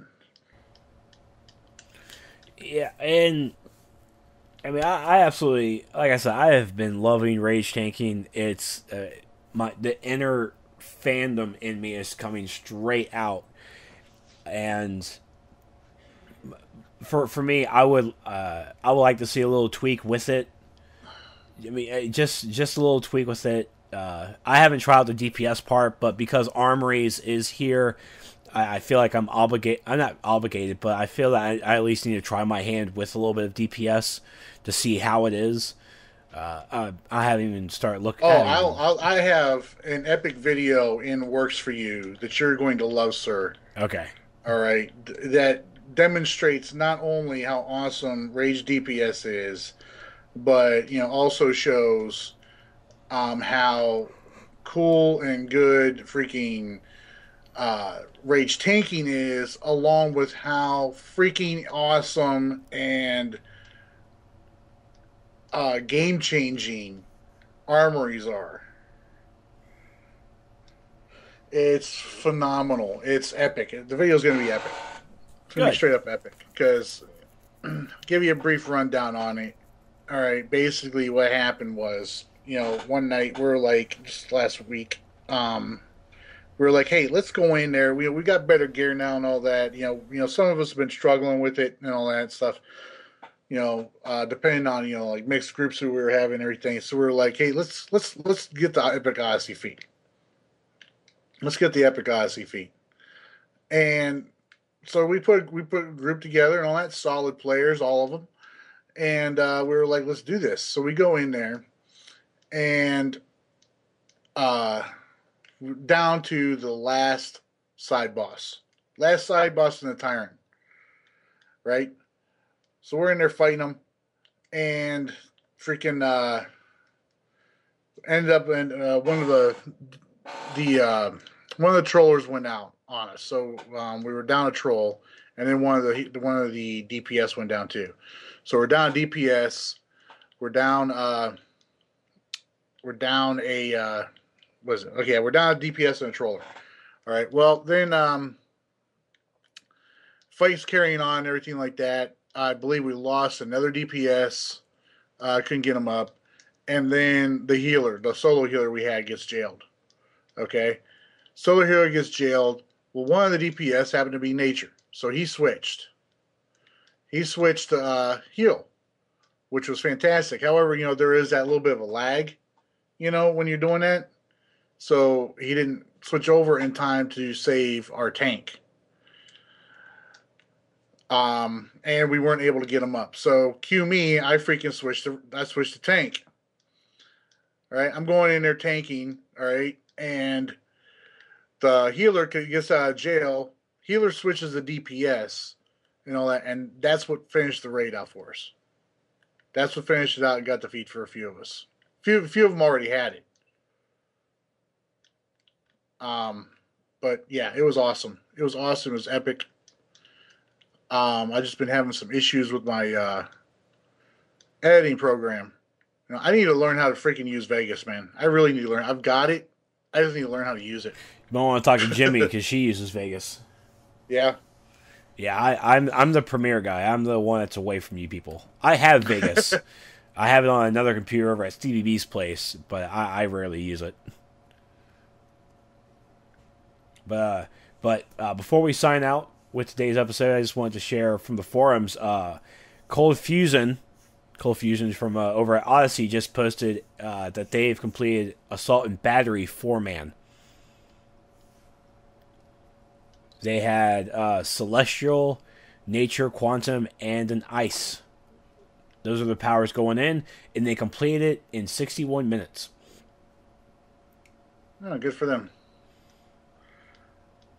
Yeah, and I mean, I absolutely, like I said, I have been loving rage tanking. It's the inner fandom in me is coming straight out, and for me, I would like to see a little tweak with it. I mean, just a little tweak with it. I haven't tried out the DPS part, but because Armories is here, I feel like I'm obligated. I'm not obligated, but I feel that I at least need to try my hand with a little bit of DPS to see how it is. I haven't even started looking. I have an epic video in works for you that you're going to love, sir. Okay. All right. That demonstrates not only how awesome Rage DPS is, but also shows how cool and good freaking Rage tanking is, along with how freaking awesome and game-changing armories are. It's phenomenal. It's epic. The video's going to be epic. It's going to be straight up epic. Because, give you a brief rundown on it. All right, basically what happened was, one night we were like, just last week, we were like, hey, let's go in there. We got better gear now and all that. Some of us have been struggling with it and all that stuff. Depending on like mixed groups who we were having and everything. So we were like, hey, let's get the Epic Odyssey feat. Let's get the Epic Odyssey feat. And so we put a group together and all that, solid players, all of them. And we were like, let's do this. So we go in there and down to the last side boss. Last side boss in the Tyrant. Right? So we're in there fighting them, and freaking ended up in one of the trollers went out on us. So we were down a troll, and then one of the DPS went down too. So we're down DPS. We're down a we're down a DPS and a troller. All right. Well, then fight's carrying on and everything like that. I believe we lost another DPS. Couldn't get him up. And then the solo healer we had gets jailed. Okay? Solo healer gets jailed. Well, one of the DPS happened to be Nature. So he switched. He switched to heal, which was fantastic. However, there is that little bit of a lag, when you're doing that. So he didn't switch over in time to save our tank. And we weren't able to get him up. So cue me, I switched to tank. All right, I'm going in there tanking, all right, and the healer gets out of jail. Healer switches to DPS and all that, and that's what finished the raid out for us. That's what finished it out and got the feat for a few of us. Few of them already had it. But yeah, it was awesome. It was awesome. It was epic. I just been having some issues with my editing program. You know, I need to learn how to freaking use Vegas, man. I really need to learn. I've got it. I just need to learn how to use it. You don't want to talk to Jimmy because she uses Vegas. Yeah. Yeah, I'm the premier guy. I'm the one that's away from you people. I have Vegas. I have it on another computer over at Stevie B's place, but I rarely use it. But before we sign out with today's episode, I just wanted to share from the forums. Cold Fusion from over at Odyssey just posted that they've completed Assault and Battery 4-man. They had Celestial, Nature, Quantum, and an Ice. Those are the powers going in, and they completed it in 61 minutes. Oh, good for them.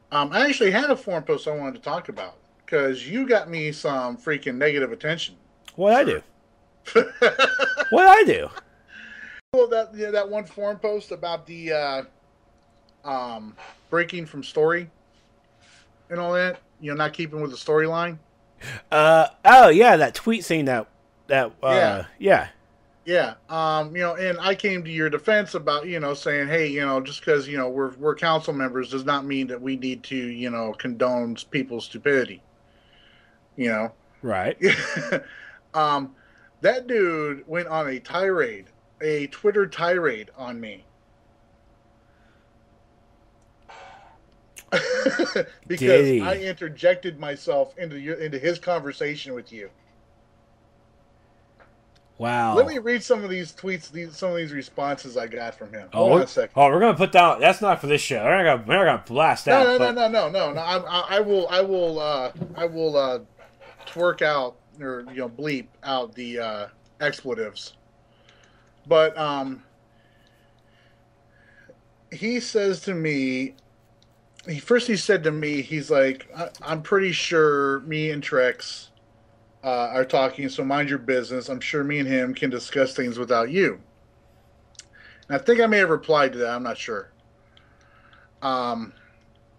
I actually had a forum post I wanted to talk about because you got me some freaking negative attention. What'd I do? What'd I do? Well, that one forum post about the breaking from story and all that, not keeping with the storyline. Oh yeah, that tweet saying that yeah. Yeah, and I came to your defense about, saying, hey, just because, we're council members does not mean that we need to, condone people's stupidity. Right. That dude went on a tirade, a Twitter tirade on me. Because I interjected myself into his conversation with you. Wow. Let me read some of these tweets, some of these responses I got from him. Hold on a second. Oh, we're gonna put down. That's not for this show. We're not gonna blast out. No. I will twerk out or bleep out the expletives. But he says to me. He said to me, he's like, I'm pretty sure me and Trex are talking, so mind your business. I'm sure me and him can discuss things without you. And I think I may have replied to that. I'm not sure. And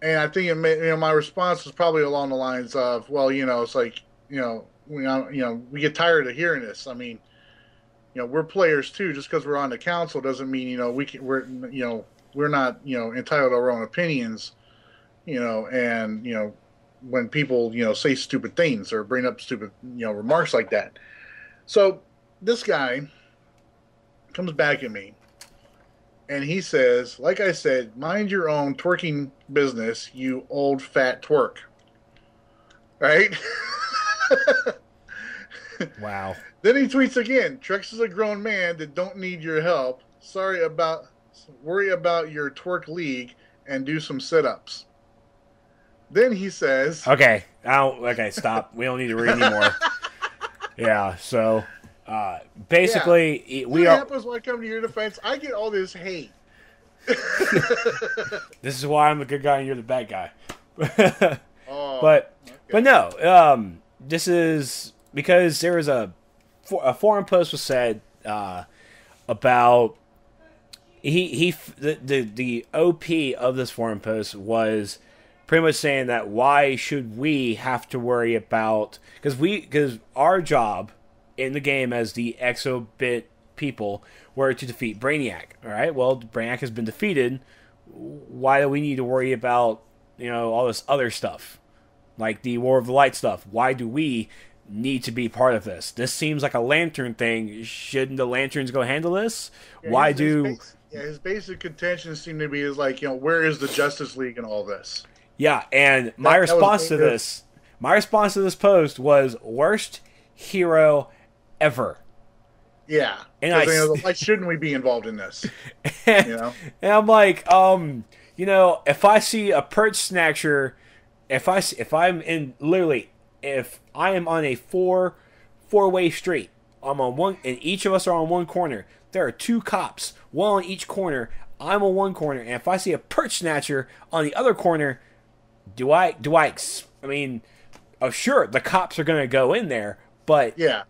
I think my response was probably along the lines of, well, it's like, we get tired of hearing this. I mean, we're players too. Just because we're on the council doesn't mean we're not entitled to our own opinions. And when people say stupid things or bring up stupid remarks like that. So this guy comes back at me and he says, like I said, mind your own twerking business, you old fat twerk. Right? Wow. Then he tweets again, Trex is a grown man that don't need your help. Worry about your twerk league and do some sit-ups. Then he says... Okay, stop. We don't need to read anymore. Yeah, so basically what happens when I come to your defense? I get all this hate. This is why I'm the good guy and you're the bad guy. Oh, but okay. no, this is because there was a forum post was said about the OP of this forum post was pretty much saying that why should we have to worry about because our job in the game as the Exobit people were to defeat Brainiac. All right, well, Brainiac has been defeated. Why do we need to worry about all this other stuff like the War of the Light stuff? Why do we need to be part of this? This seems like a Lantern thing. Shouldn't the Lanterns go handle this? Yeah, his basic contention seemed to be is like, where is the Justice League in all this? Yeah, and my response to this post was worst hero ever. Yeah, and why shouldn't we be involved in this? And I'm like, if I see a perch snatcher, if I'm in literally, if I am on a four-way street, I'm on one, and each of us are on one corner. There are two cops, one on each corner. I'm on one corner, and if I see a perch snatcher on the other corner, sure, the cops are going to go in there, but Yeah.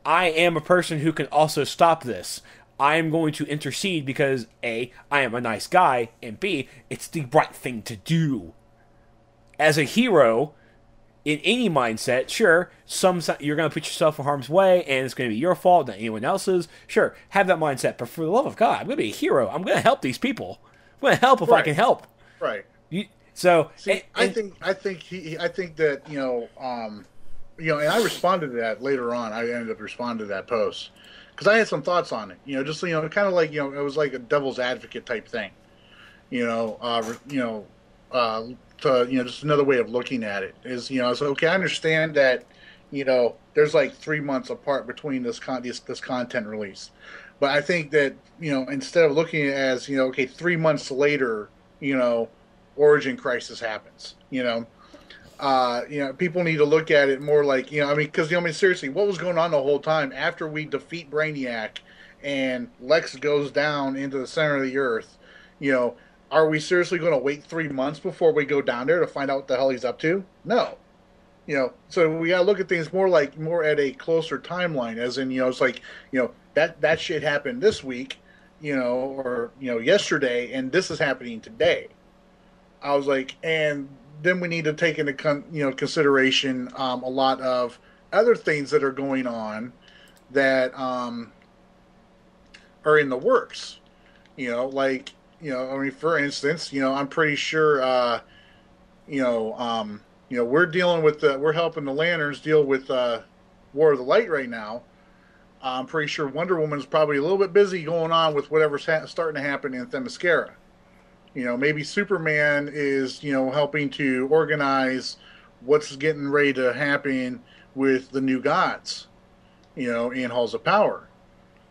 I am a person who can also stop this. I am going to intercede because A, I am a nice guy, and B, it's the right thing to do. As a hero, in any mindset, sure, you're going to put yourself in harm's way, and it's going to be your fault, not anyone else's. Sure, have that mindset, but for the love of God, I'm going to be a hero. I'm going to help these people. I'm going to help if I can help. Right. I think that and I responded to that later on. I ended up responding to that post because I had some thoughts on it. Just kind of like it was like a devil's advocate type thing. Just another way of looking at it is so okay. I understand that there's like 3 months apart between this content release, but I think that instead of looking at it as okay 3 months later Origin Crisis happens. People need to look at it more like because seriously, what was going on the whole time after we defeat Brainiac and Lex goes down into the center of the Earth? Are we seriously going to wait 3 months before we go down there to find out what the hell he's up to? No. So we got to look at things more at a closer timeline, as in it's like that shit happened this week, or yesterday, and this is happening today. I was like, and then we need to take into consideration a lot of other things that are going on that are in the works. For instance, I'm pretty sure we're helping the Lanterns deal with War of the Light right now. I'm pretty sure Wonder Woman's probably a little bit busy going on with whatever's starting to happen in Themyscira. Maybe Superman is, helping to organize what's getting ready to happen with the New Gods, in Halls of Power.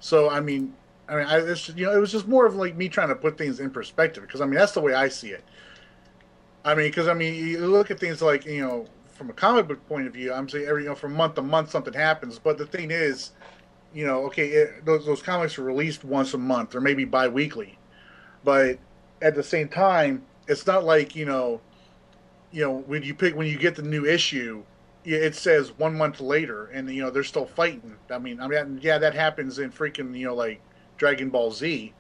So, it was just more of like me trying to put things in perspective because, that's the way I see it. You look at things like, from a comic book point of view, I'm saying from month to month something happens. But the thing is, those comics are released once a month or maybe bi-weekly. But at the same time, it's not like when you get the new issue, it says 1 month later, and they're still fighting. Yeah, that happens in freaking like Dragon Ball Z,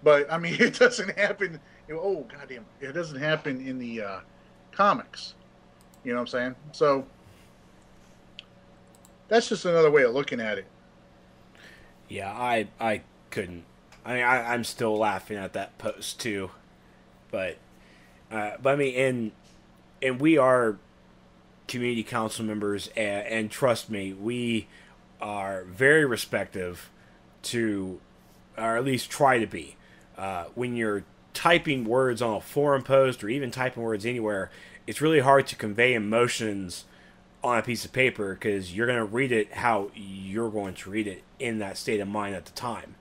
but it doesn't happen. Oh goddamn, it doesn't happen in the comics. You know what I'm saying? So that's just another way of looking at it. Yeah, I couldn't. I'm still laughing at that post too. But and we are community council members, and trust me, we are very respectful to, or at least try to be. When you're typing words on a forum post or even typing words anywhere, it's really hard to convey emotions on a piece of paper because you're going to read it how you're going to read it in that state of mind at the time.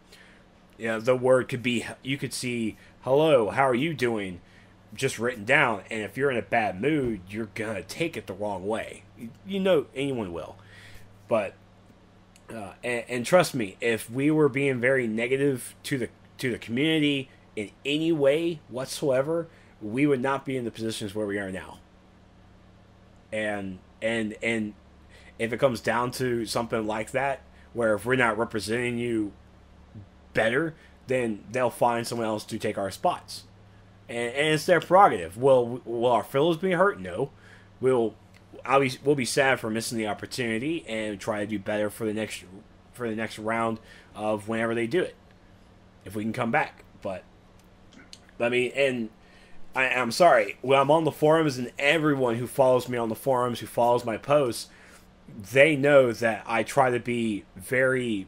The word could be, you could see, hello, how are you doing? Just written down, and if you're in a bad mood, you're gonna take it the wrong way. Anyone will. But and trust me, if we were being very negative to the community in any way whatsoever, we would not be in the positions where we are now. And if it comes down to something like that, where if we're not representing you better, then they'll find someone else to take our spots, and it's their prerogative. Will our feelings be hurt? No. We'll be sad for missing the opportunity and try to do better for the next round of whenever they do it, if we can come back. But I'm sorry, when I'm on the forums, and everyone who follows me on the forums, who follows my posts, they know that I try to be very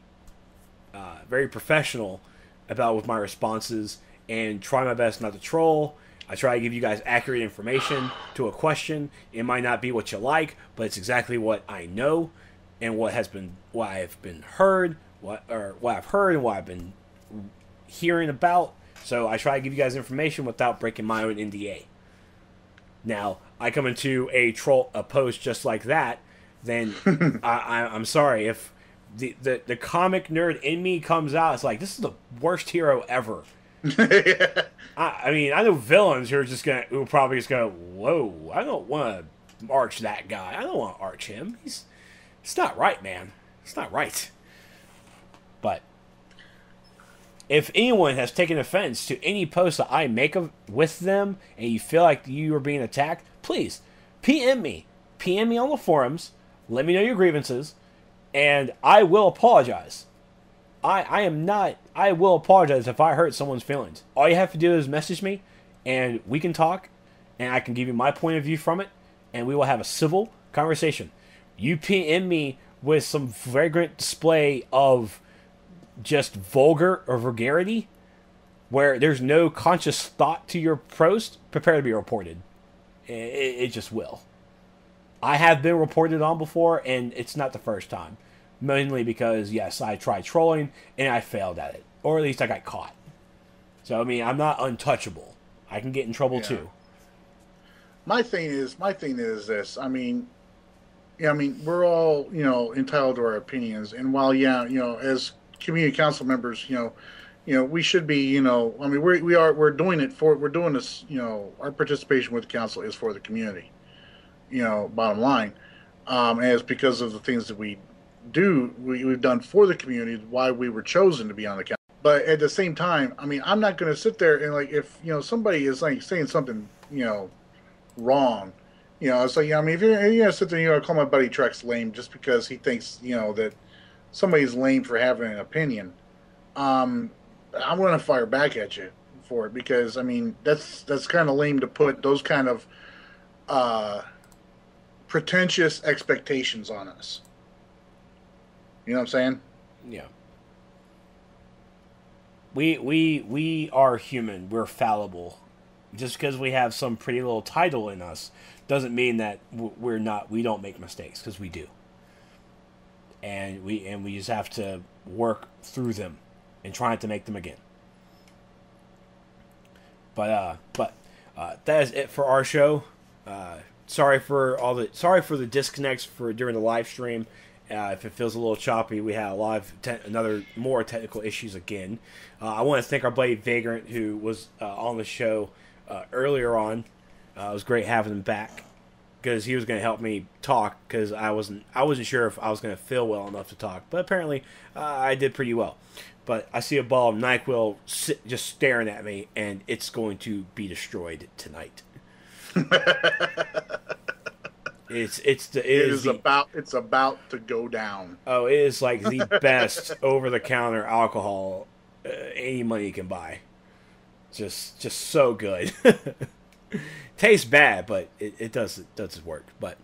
very professional with my responses and try my best not to troll. I try to give you guys accurate information to a question. It might not be what you like, but it's exactly what I know and what I've heard and what I've been hearing about. So I try to give you guys information without breaking my own NDA. Now, I come into a post just like that, then I'm sorry if the comic nerd in me comes out. It's like, this is the worst hero ever. Yeah. I mean, I know villains who are probably just gonna, whoa, I don't want to arch that guy. I don't want to arch him. It's not right, man. It's not right. But if anyone has taken offense to any post that I make with them, and you feel like you are being attacked, please PM me. PM me on the forums. Let me know your grievances, and I will apologize. I will apologize if I hurt someone's feelings. All you have to do is message me, and we can talk, and I can give you my point of view from it, and we will have a civil conversation. You PM me with some flagrant display of just vulgarity, where there's no conscious thought to your post, prepare to be reported. It just will. I have been reported on before, and it's not the first time. Mainly because, yes, I tried trolling, and I failed at it. Or at least I got caught. So, I mean, I'm not untouchable. I can get in trouble, too. My thing is this. I mean, we're all, entitled to our opinions. And while, as community council members, we should be, we're doing this, our participation with the council is for the community, bottom line. And it's because of the things that we've done for the community, why we were chosen to be on the council. But at the same time, I mean, I'm not going to sit there and, like, if, somebody is, like, saying something, wrong, it's like, if you're going to sit there and, call my buddy Trex lame just because he thinks, that somebody's lame for having an opinion, I'm going to fire back at you for it, because, I mean, that's kind of lame to put those kind of pretentious expectations on us. You know what I'm saying? Yeah. We are human. We're fallible. Just because we have some pretty little title in us doesn't mean that we don't make mistakes, because we do. And we just have to work through them and try not to make them again. But that is it for our show. Sorry for the disconnects during the live stream. If it feels a little choppy, we had a lot of more technical issues again. I want to thank our buddy Vagrant, who was on the show earlier on. It was great having him back, because he was going to help me talk, because I wasn't sure if I was going to feel well enough to talk, but apparently I did pretty well. But I see a ball of NyQuil just staring at me, and it's going to be destroyed tonight. It's about to go down. Oh, it is like the best over-the-counter alcohol any money can buy. Just so good. Tastes bad, but it does work. But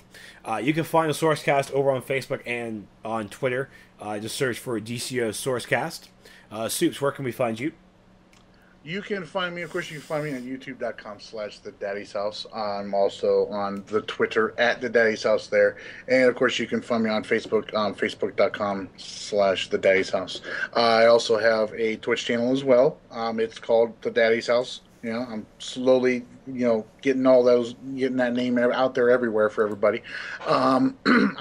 you can find the SourceCast over on Facebook and on Twitter. Just search for DCUO SourceCast. Soups, where can we find you? You can find me, of course, you can find me on youtube.com/thedaddy'shouse. I'm also on the Twitter @thedaddy'shouse there. And, of course, you can find me on Facebook, facebook.com/thedaddy'shouse. I also have a Twitch channel as well. It's called The Daddy's House. I'm slowly, getting that name out there everywhere for everybody. I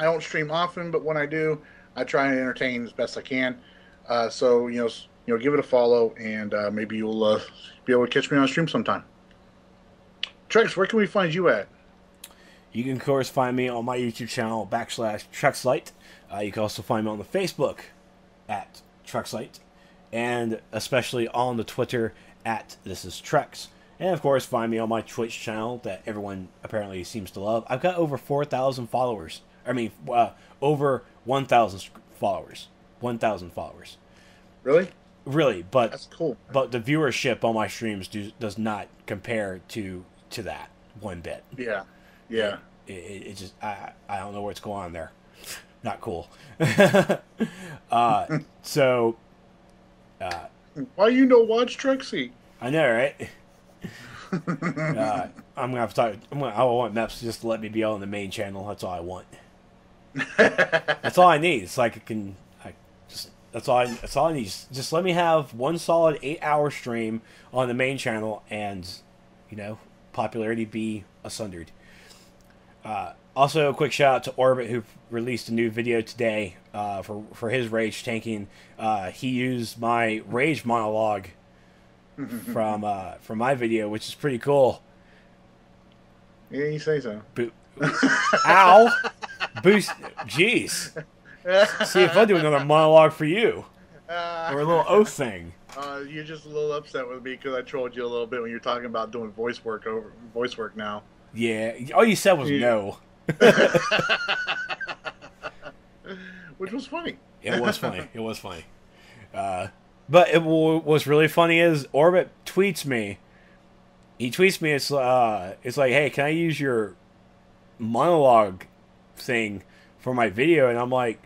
don't stream often, but when I do, I try and entertain as best I can. So, give it a follow, and maybe you'll be able to catch me on stream sometime. Trex, where can we find you at? You can, of course, find me on my YouTube channel, /Trexlight. You can also find me on the Facebook @Trexlight, and especially on the Twitter @ThisIsTrex. And, of course, find me on my Twitch channel that everyone apparently seems to love. I've got over 4,000 followers. Over 1,000 followers. 1,000 followers. Really? Really, but that's cool. But the viewership on my streams does not compare to that one bit. Yeah. It just I don't know what's going on there. Not cool. So. Why watch Trexie? I know, right? I'm gonna have to talk. I want Meps just to let me be on the main channel. That's all I want. That's all I need. It's like That's all. That's all I need. Just let me have one solid 8-hour stream on the main channel, and popularity be asundered. Also, a quick shout out to Orbit, who released a new video today for his rage tanking. He used my rage monologue from my video, which is pretty cool. Yeah, you say so. Ow! Boost. Jeez. See if I do another monologue for you, or a little oath thing. You're just a little upset with me because I trolled you a little bit when you're talking about doing voice work now. Yeah. All you said was no. Which was funny. It was funny. It was funny. But what's really funny is Orbit tweets me. He tweets me. It's like, hey, can I use your monologue thing for my video? And I'm like,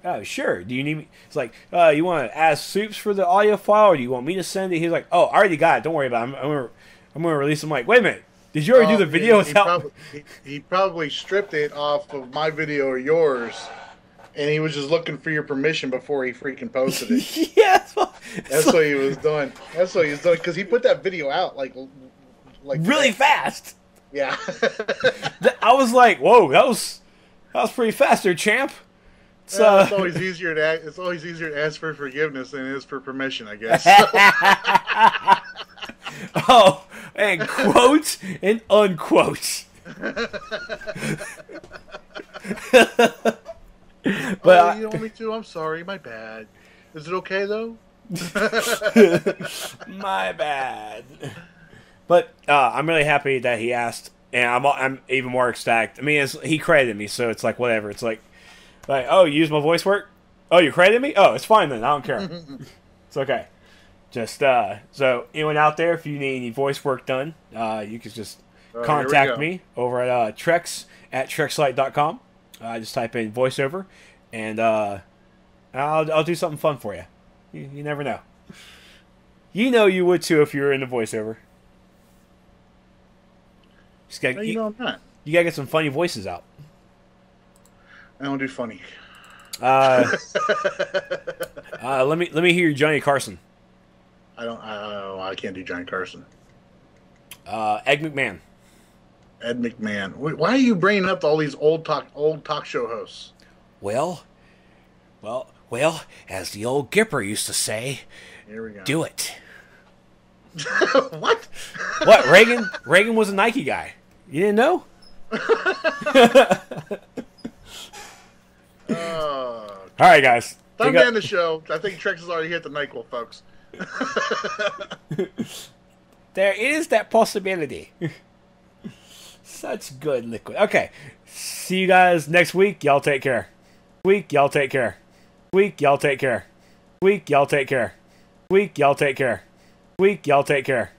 oh, sure. Do you need me? It's like, you want to ask Soups for the audio file, or do you want me to send it? He's like, oh, I already got it. Don't worry about it. I'm gonna release it. I'm like, wait a minute. Did you already do the video without? He probably stripped it off of my video or yours, and he was just looking for your permission before he freaking posted it. Yeah, that's what he was doing. That's what he was doing because he put that video out like really fast. Yeah. I was like, whoa, that was pretty fast there, champ. It's always easier to ask for forgiveness than it is for permission, I guess. Oh, and quotes and unquotes. But you want me to? I'm sorry, my bad. Is it okay though? My bad. But I'm really happy that he asked, and I'm even more ecstatic. I mean, he credited me, so it's like whatever. It's like, oh, you use my voice work? Oh, you credited me? Oh, it's fine then. I don't care. It's okay. Just so anyone out there, if you need any voice work done, you can just contact me over at Trexlight.com. Just type in voiceover, and I'll do something fun for you. You never know. You know you would too if you were into voiceover. I'm not. You gotta get some funny voices out. I don't do funny. Let me hear your Johnny Carson. I can't do Johnny Carson. Ed McMahon. Ed McMahon. Why are you bringing up all these old talk show hosts? Well, as the old Gipper used to say, here we go. Do it. What? What? Reagan was a Nike guy. You didn't know? All right, guys. Time to end the show. I think Trex has already hit the NyQuil, folks. There is that possibility. Such good liquid. Okay. See you guys next week. Y'all take care. Y'all take care. Y'all take care. Y'all take care. Y'all take care. Y'all take care.